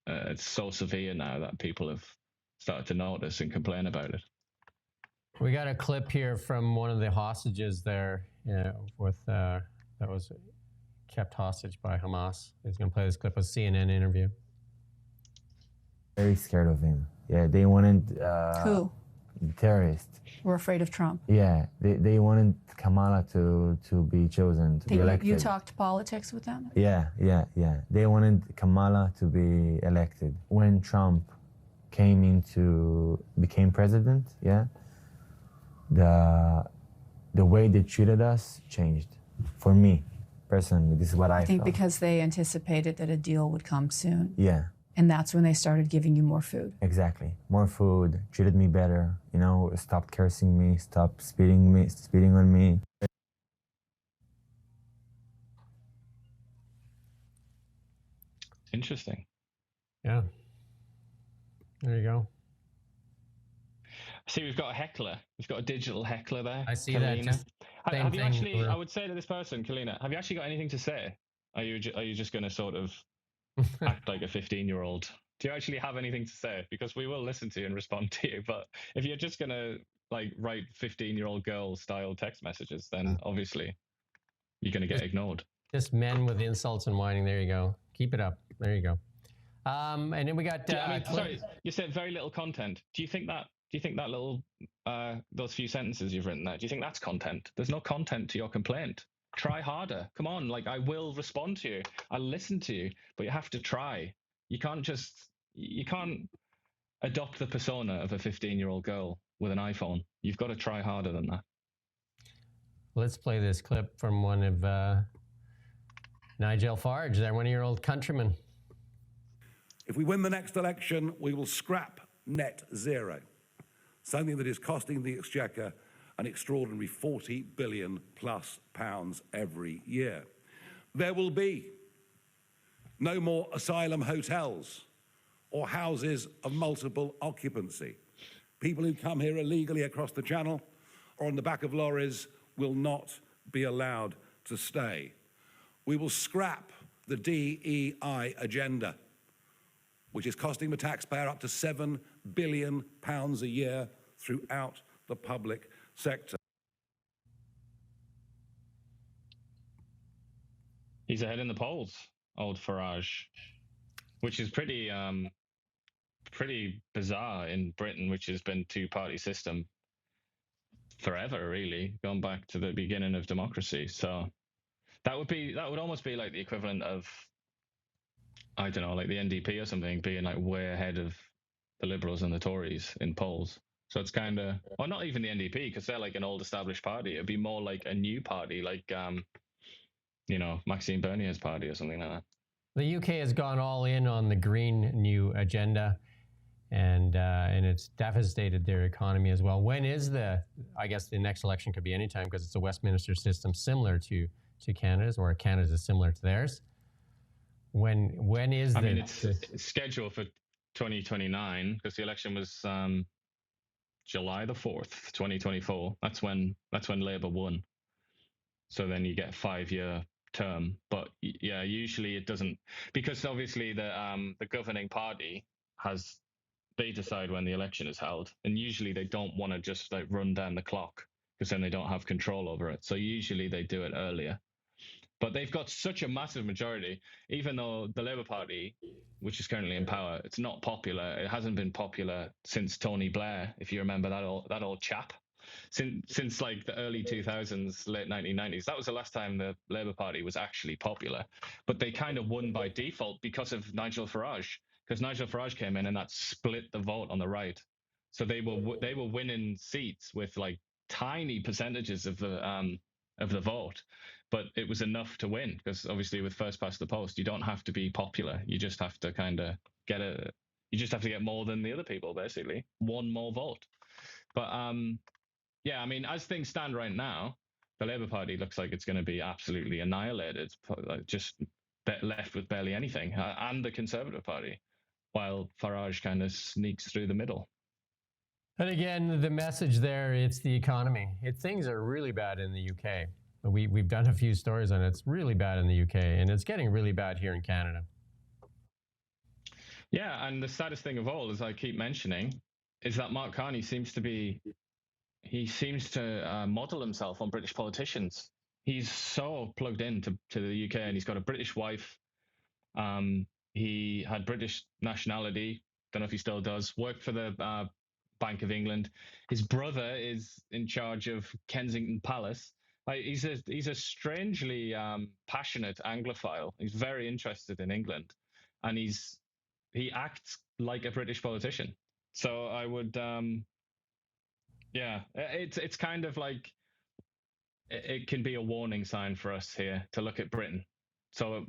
It's so severe now that people have started to notice and complain about it. We got a clip here from one of the hostages there that was kept hostage by Hamas. He's going to play this clip, a CNN interview. Very scared of him. Yeah, they wanted... Who? The terrorists. We're afraid of Trump. Yeah, they wanted Kamala to be chosen, to be elected. You talked politics with them? Yeah. They wanted Kamala to be elected. When Trump became president, the way they treated us changed. For me, personally, this is what I think felt. because they anticipated that a deal would come soon. Yeah. And that's when they started giving you more food. Exactly. More food, treated me better, stopped cursing me, stopped spitting on me. Interesting. Yeah. There you go. See, we've got a heckler. We've got a digital heckler there. I see Kalina. that. Have you actually? I would say to this person, Kalina, have you actually got anything to say? Are you just going to sort of act like a 15-year-old? Do you actually have anything to say? Because we will listen to you and respond to you. But if you're just going to write 15-year-old girl style text messages, then obviously you're going to get ignored. Just men with insults and whining. There you go. Keep it up. There you go. And then we got. Sorry, you said very little content. Do you think that little those few sentences you've written there? Do you think that's content? There's no content to your complaint. Try harder. Come on, I will respond to you. I'll listen to you, but you have to try. You can't adopt the persona of a 15-year-old girl with an iPhone. You've got to try harder than that. Let's play this clip from one of Nigel Farage, one of your old countrymen. If we win the next election, we will scrap net zero, something that is costing the Exchequer an extraordinary £40 billion plus every year. There will be No more asylum hotels or houses of multiple occupancy. People who come here illegally across the channel or on the back of lorries will not be allowed to stay. We will scrap the DEI agenda, which is costing the taxpayer up to £7 billion a year throughout the public sector. He's ahead in the polls, old Farage, which is pretty bizarre in Britain, which has been two-party system forever, really, going back to the beginning of democracy. So that would almost be like the equivalent of, I don't know, like the NDP or something being like way ahead of the Liberals and the Tories in polls. So it's kind of, or not even the NDP, because they're like an old established party. It'd be more like a new party, like you know, Maxime Bernier's party or something like that. The UK has gone all in on the Green New Agenda, and it's devastated their economy as well. When is I guess the next election could be anytime, because it's a Westminster system similar to Canada's, or Canada's is similar to theirs. When is I mean, it's scheduled for 2029, because the election was July the 4th, 2024. That's when Labour won. So then you get a 5-year term. But yeah, usually it doesn't, because obviously the governing party they decide when the election is held, and usually they don't want to just like run down the clock, because then they don't have control over it. So usually they do it earlier. But they've got such a massive majority, even though the Labour Party, which is currently in power, it's not popular. It hasn't been popular since Tony Blair, if you remember that old chap. Since like the early 2000s, late 1990s, that was the last time the Labour Party was actually popular. But they kind of won by default because of Nigel Farage, because Nigel Farage came in and that split the vote on the right. So they were winning seats with like tiny percentages of the vote, but it was enough to win, because obviously with first past the post, you don't have to be popular. You just have to get more than the other people, basically. One more vote. But yeah, I mean, as things stand right now, the Labour Party looks like it's going to be absolutely annihilated, just left with barely anything, and the Conservative Party, while Farage kind of sneaks through the middle. And again, the message there, it's the economy. Things are really bad in the UK. We've done a few stories on it. It's really bad in the UK, and it's getting really bad here in Canada. Yeah, and the saddest thing of all, as I keep mentioning, is that Mark Carney seems to model himself on British politicians. He's so plugged into the UK, and he's got a British wife. He had British nationality. Don't know if he still does. Worked for the Bank of England. His brother is in charge of Kensington Palace. He's a strangely passionate Anglophile. He's very interested in England, and he acts like a British politician. So I would, yeah, it's kind of like it can be a warning sign for us here to look at Britain. So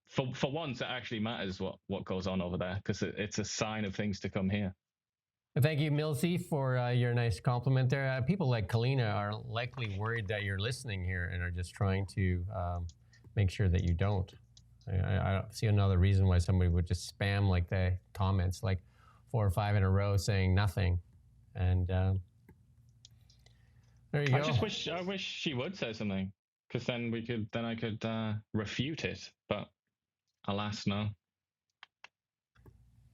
for once, it actually matters what goes on over there, because it's a sign of things to come here. Thank you, Milsey, for your nice compliment there. People like Kalina are likely worried that you're listening here and are just trying to make sure that you don't. I don't see another reason why somebody would just spam like the comments like 4 or 5 in a row saying nothing. And there you go. I wish she would say something, because then I could refute it. But alas, no.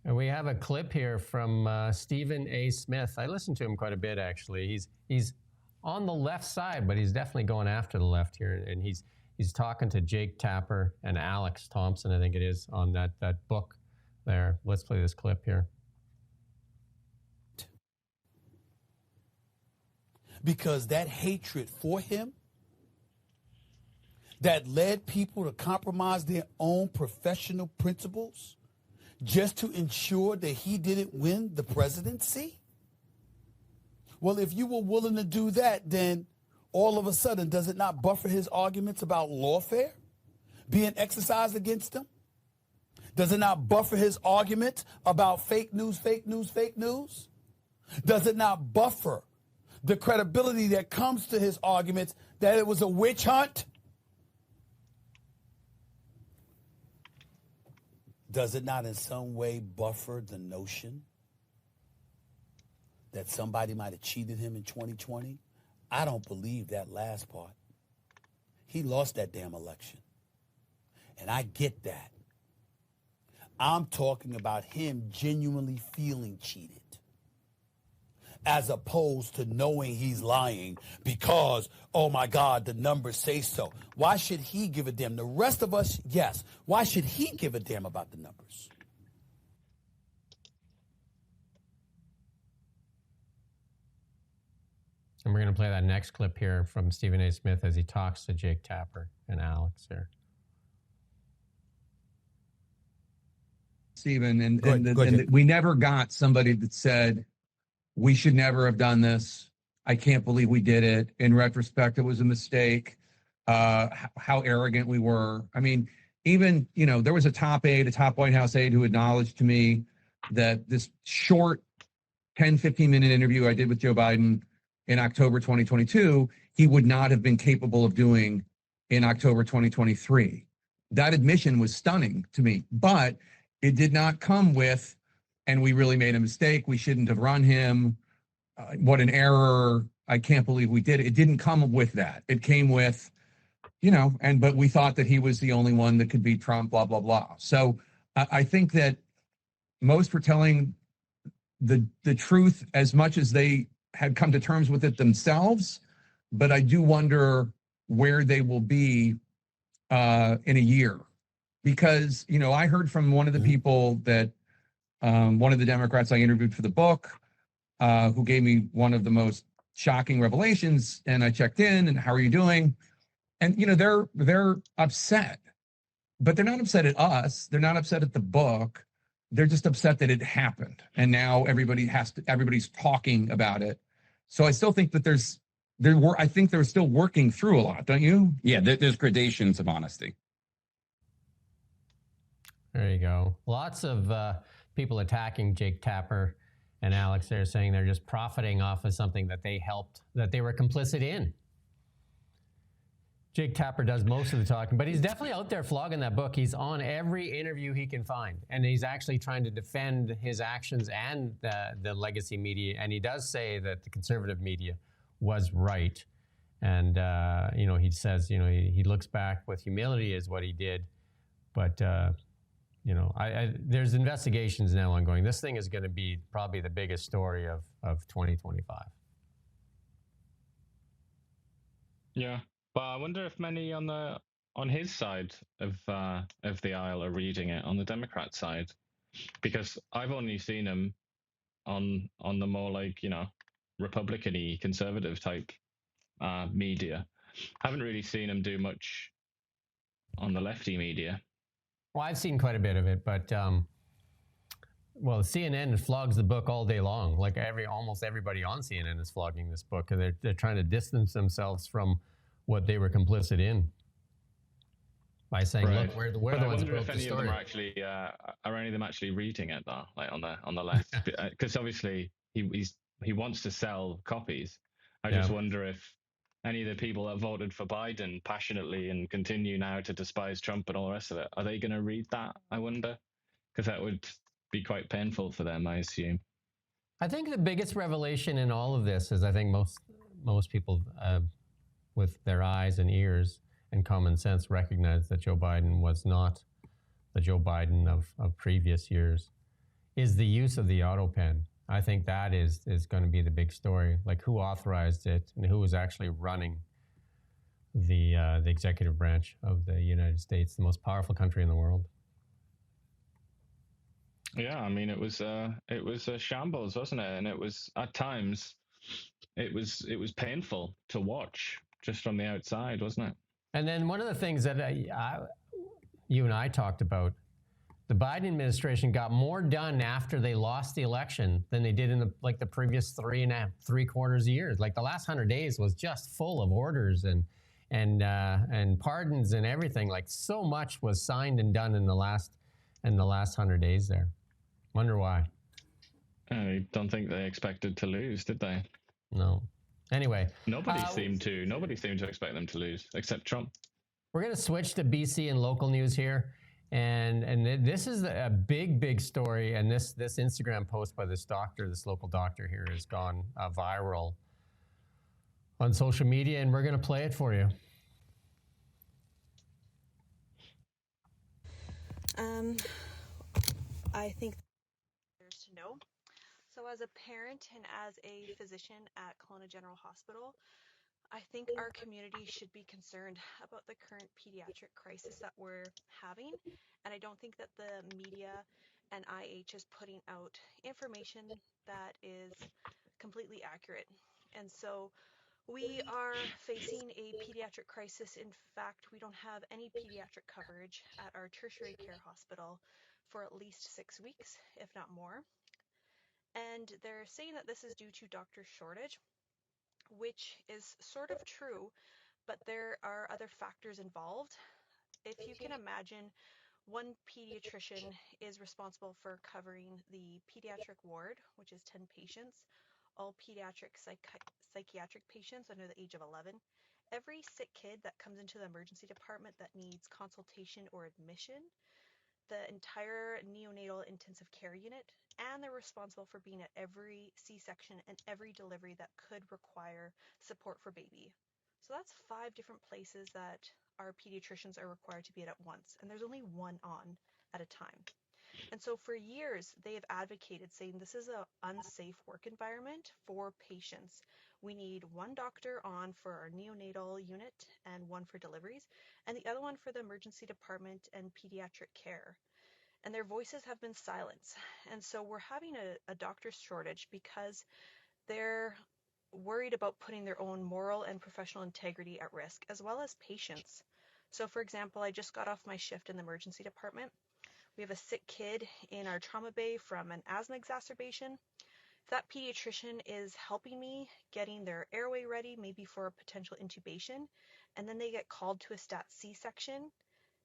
And we have a clip here from Stephen A. Smith. I listen to him quite a bit, actually. He's on the left side, but he's definitely going after the left here. And he's talking to Jake Tapper and Alex Thompson, I think it is, on that book there. Let's play this clip here. Because that hatred for him that led people to compromise their own professional principles just to ensure that he didn't win the presidency? Well, if you were willing to do that, then all of a sudden, does it not buffer his arguments about lawfare being exercised against him? Does it not buffer his argument about fake news, fake news, fake news? Does it not buffer the credibility that comes to his arguments that it was a witch hunt? does it not in some way buffer the notion that somebody might have cheated him in 2020? I don't believe that last part. He lost that damn election. And I get that. I'm talking about him genuinely feeling cheated, as opposed to knowing he's lying because, oh my God, the numbers say so. Why should he give a damn? The rest of us, yes. Why should he give a damn about the numbers? And we're going to play that next clip here from Stephen A. Smith as he talks to Jake Tapper and Alex here. Stephen, and we never got somebody that said, we should never have done this. I can't believe we did it. In retrospect, it was a mistake. How arrogant we were. I mean, even, there was a top White House aide who acknowledged to me that this short 10, 15-minute interview I did with Joe Biden in October 2022, he would not have been capable of doing in October 2023. That admission was stunning to me, but it did not come with, and we really made a mistake. We shouldn't have run him. What an error. I can't believe we did it. It didn't come with that. It came with, but we thought that he was the only one that could beat Trump, blah, blah, blah. So I think that most were telling the truth as much as they had come to terms with it themselves. But I do wonder where they will be in a year. Because, I heard from one of the people that one of the Democrats I interviewed for the book, who gave me one of the most shocking revelations. And I checked in and how are you doing? And, they're upset, but they're not upset at us. They're not upset at the book. They're just upset that it happened. And now everybody's talking about it. So I still think that I think they're still working through a lot, don't you? Yeah, there's gradations of honesty. There you go. Lots of people attacking Jake Tapper and Alex there, saying they're just profiting off of something that they were complicit in. Jake Tapper does most of the talking, but he's definitely out there flogging that book. He's on every interview he can find, and he's actually trying to defend his actions and the legacy media. And he does say that the conservative media was right. And, he says, he looks back with humility is what he did. But, there's investigations now ongoing. This thing is going to be probably the biggest story of 2025. Yeah, but I wonder if many on his side of the aisle are reading it on the Democrat side, because I've only seen him on the more Republican-y, conservative type media. Haven't really seen him do much on the lefty media. Well, I've seen quite a bit of it, but CNN flogs the book all day long. Like almost everybody on CNN is flogging this book, and they're trying to distance themselves from what they were complicit in by saying, right. "Look, we're the ones who broke the story." Are any of them actually reading it though? Like on the left, because obviously he wants to sell copies. I just wonder if any of the people that voted for Biden passionately and continue now to despise Trump and all the rest of it, are they going to read that? I wonder, because that would be quite painful for them, I assume. I think the biggest revelation in all of this is I think most people with their eyes and ears and common sense recognize that Joe Biden was not the Joe Biden of previous years, is the use of the auto pen. I think that is going to be the big story, like who authorized it and who was actually running the executive branch of the United States, the most powerful country in the world. Yeah, I mean, it was a shambles, wasn't it? And it was at times, it was painful to watch just from the outside, wasn't it? And then one of the things that you and I talked about, the Biden administration got more done after they lost the election than they did in the previous 3.75 years. Like the last 100 days was just full of orders and pardons and everything. Like so much was signed and done in the last 100 days there. Wonder why. I don't think they expected to lose, did they? No. Anyway, nobody seemed to expect them to lose except Trump. We're going to switch to BC and local news here. And this is a big story. And this Instagram post by this doctor, this local doctor here, has gone viral on social media, and we're going to play it for you. I think there's to know. So as a parent and as a physician at Kelowna General Hospital, I think our community should be concerned about the current pediatric crisis that we're having. And I don't think that the media and IH is putting out information that is completely accurate. And so we are facing a pediatric crisis. In fact, we don't have any pediatric coverage at our tertiary care hospital for at least 6 weeks, if not more. And they're saying that this is due to doctor shortage, which is sort of true, but there are other factors involved. If you can imagine, one pediatrician is responsible for covering the pediatric ward, which is 10 patients, all pediatric psychiatric patients under the age of 11, every sick kid that comes into the emergency department that needs consultation or admission, the entire neonatal intensive care unit, and they're responsible for being at every C-section and every delivery that could require support for baby. So that's 5 different places that our pediatricians are required to be at once, and there's only one on at a time. And so for years, they have advocated saying this is an unsafe work environment for patients. We need one doctor on for our neonatal unit and one for deliveries, and the other one for the emergency department and pediatric care. And their voices have been silenced. And so we're having a doctor shortage because they're worried about putting their own moral and professional integrity at risk, as well as patients. So for example, I just got off my shift in the emergency department. We have a sick kid in our trauma bay from an asthma exacerbation. That pediatrician is helping me getting their airway ready, maybe for a potential intubation, and then they get called to a stat C-section,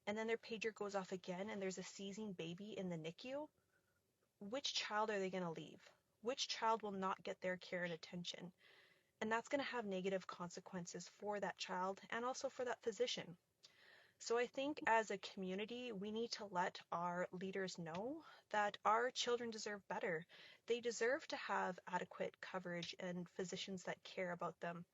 and then their pager goes off again and there's a seizing baby in the NICU. Which child are they going to leave? Which child will not get their care and attention? And that's going to have negative consequences for that child and also for that physician. So I think as a community, we need to let our leaders know that our children deserve better. They deserve to have adequate coverage and physicians that care about them.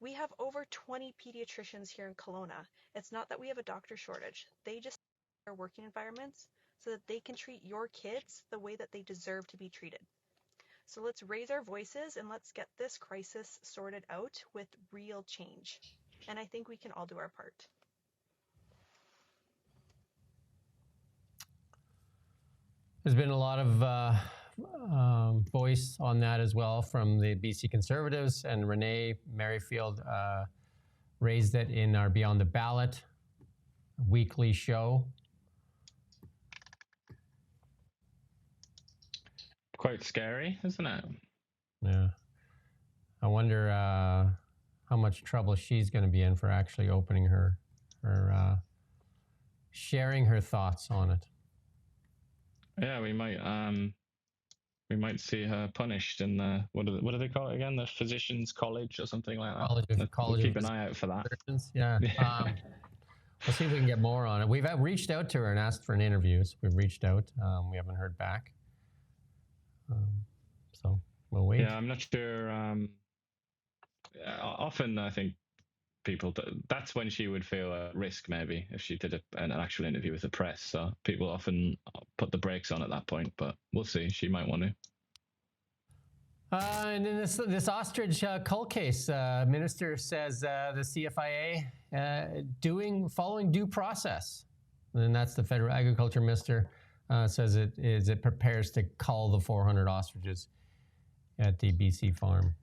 We have over 20 pediatricians here in Kelowna. It's not that we have a doctor shortage. They just are working environments so that they can treat your kids the way that they deserve to be treated. So let's raise our voices and let's get this crisis sorted out with real change. And I think we can all do our part. There's been a lot of voice on that as well from the BC Conservatives, and Renee Merrifield raised it in our Beyond the Ballot weekly show. Quite scary, isn't it? Yeah. I wonder how much trouble she's going to be in for actually opening her sharing her thoughts on it. Yeah, we might see her punished in the what do they call it again? The Physicians College or something like that. We'll keep an eye out for that. Yeah. We'll see if we can get more on it. We've reached out to her and asked for an interview. So we've reached out. We haven't heard back. So we'll wait. Yeah, I'm not sure. Often I think that's when she would feel at risk, maybe, if she did an actual interview with the press. So people often put the brakes on at that point, but we'll see. She might want to. And in this ostrich cull case, minister says the CFIA following due process. And that's the federal agriculture minister says it prepares to cull the 400 ostriches at the BC farm.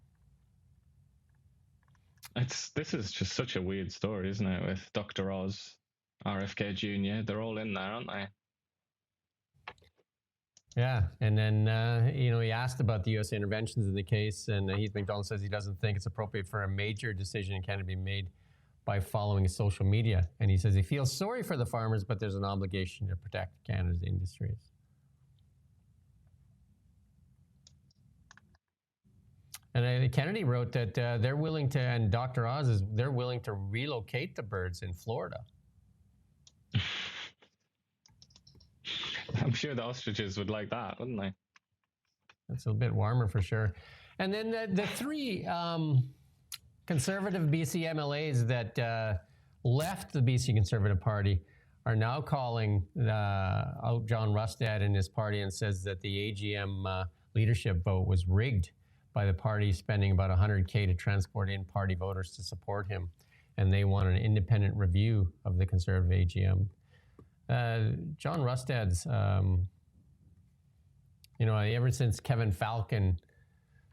This is just such a weird story, isn't it? With Dr. Oz, RFK Jr., they're all in there, aren't they? Yeah, and then he asked about the U.S. interventions in the case, and Heath McDonald says he doesn't think it's appropriate for a major decision in Canada to be made by following social media, and he says he feels sorry for the farmers, but there's an obligation to protect Canada's industries. And Kennedy wrote that they're willing to, and Dr. Oz they're willing to relocate the birds in Florida. I'm sure the ostriches would like that, wouldn't they? It's a bit warmer for sure. And then the three conservative BC MLAs that left the BC Conservative Party are now calling out John Rustad and his party and says that the AGM leadership vote was rigged by the party spending about $100K to transport in party voters to support him. And they want an independent review of the Conservative AGM. John Rustad's, ever since Kevin Falcon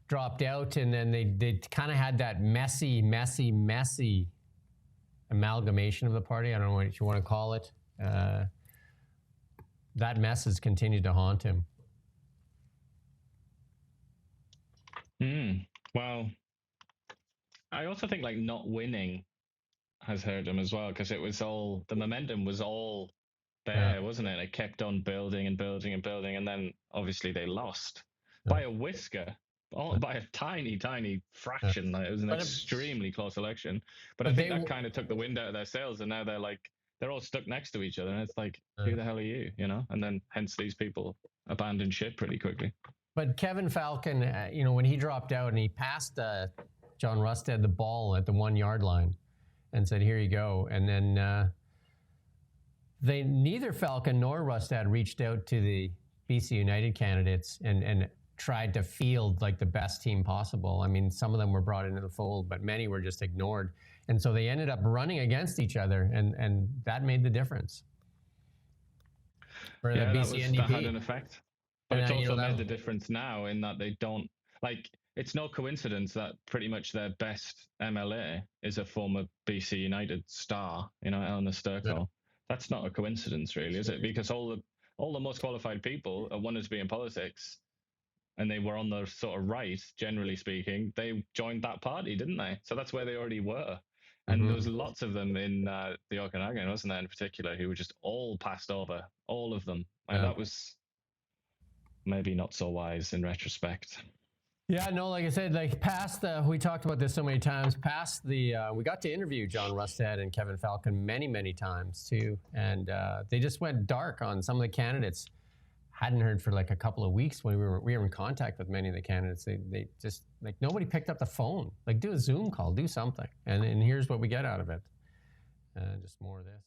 dropped out, and then they kind of had that messy amalgamation of the party. I don't know what you want to call it. That mess has continued to haunt him. Well, I also think like not winning has hurt him as well, because the momentum was all there, wasn't it? It kept on building and building and building, and then obviously they lost by a whisker, by a tiny fraction. It was an extremely close election, but I think that kind of took the wind out of their sails, and now they're all stuck next to each other, and it's like, who the hell are you? And then hence these people abandoned ship pretty quickly. But Kevin Falcon, when he dropped out and he passed John Rustad the ball at the 1 yard line and said, "Here you go," and then neither Falcon nor Rustad reached out to the BC United candidates and tried to field like the best team possible. I mean, some of them were brought into the fold, but many were just ignored. And so they ended up running against each other, and that made the difference. For the BC NDP. That had an effect. But it's also made the difference now in that they don't, it's no coincidence that pretty much their best MLA is a former BC United star, Eleanor Sturkle. Yeah. That's not a coincidence, really, is it? Because all the most qualified people wanted to be in politics, and they were on the sort of right, generally speaking. They joined that party, didn't they? So that's where they already were. And there was lots of them in the Okanagan, wasn't there, in particular, who were just all passed over, all of them. And that was maybe not so wise in retrospect. Yeah, no, like I said, we talked about this so many times, we got to interview John Rustad and Kevin Falcon many times too. And they just went dark on some of the candidates. Hadn't heard for like a couple of weeks when we were in contact with many of the candidates. They just, nobody picked up the phone. Do a Zoom call, do something. And here's what we get out of it. Just more of this.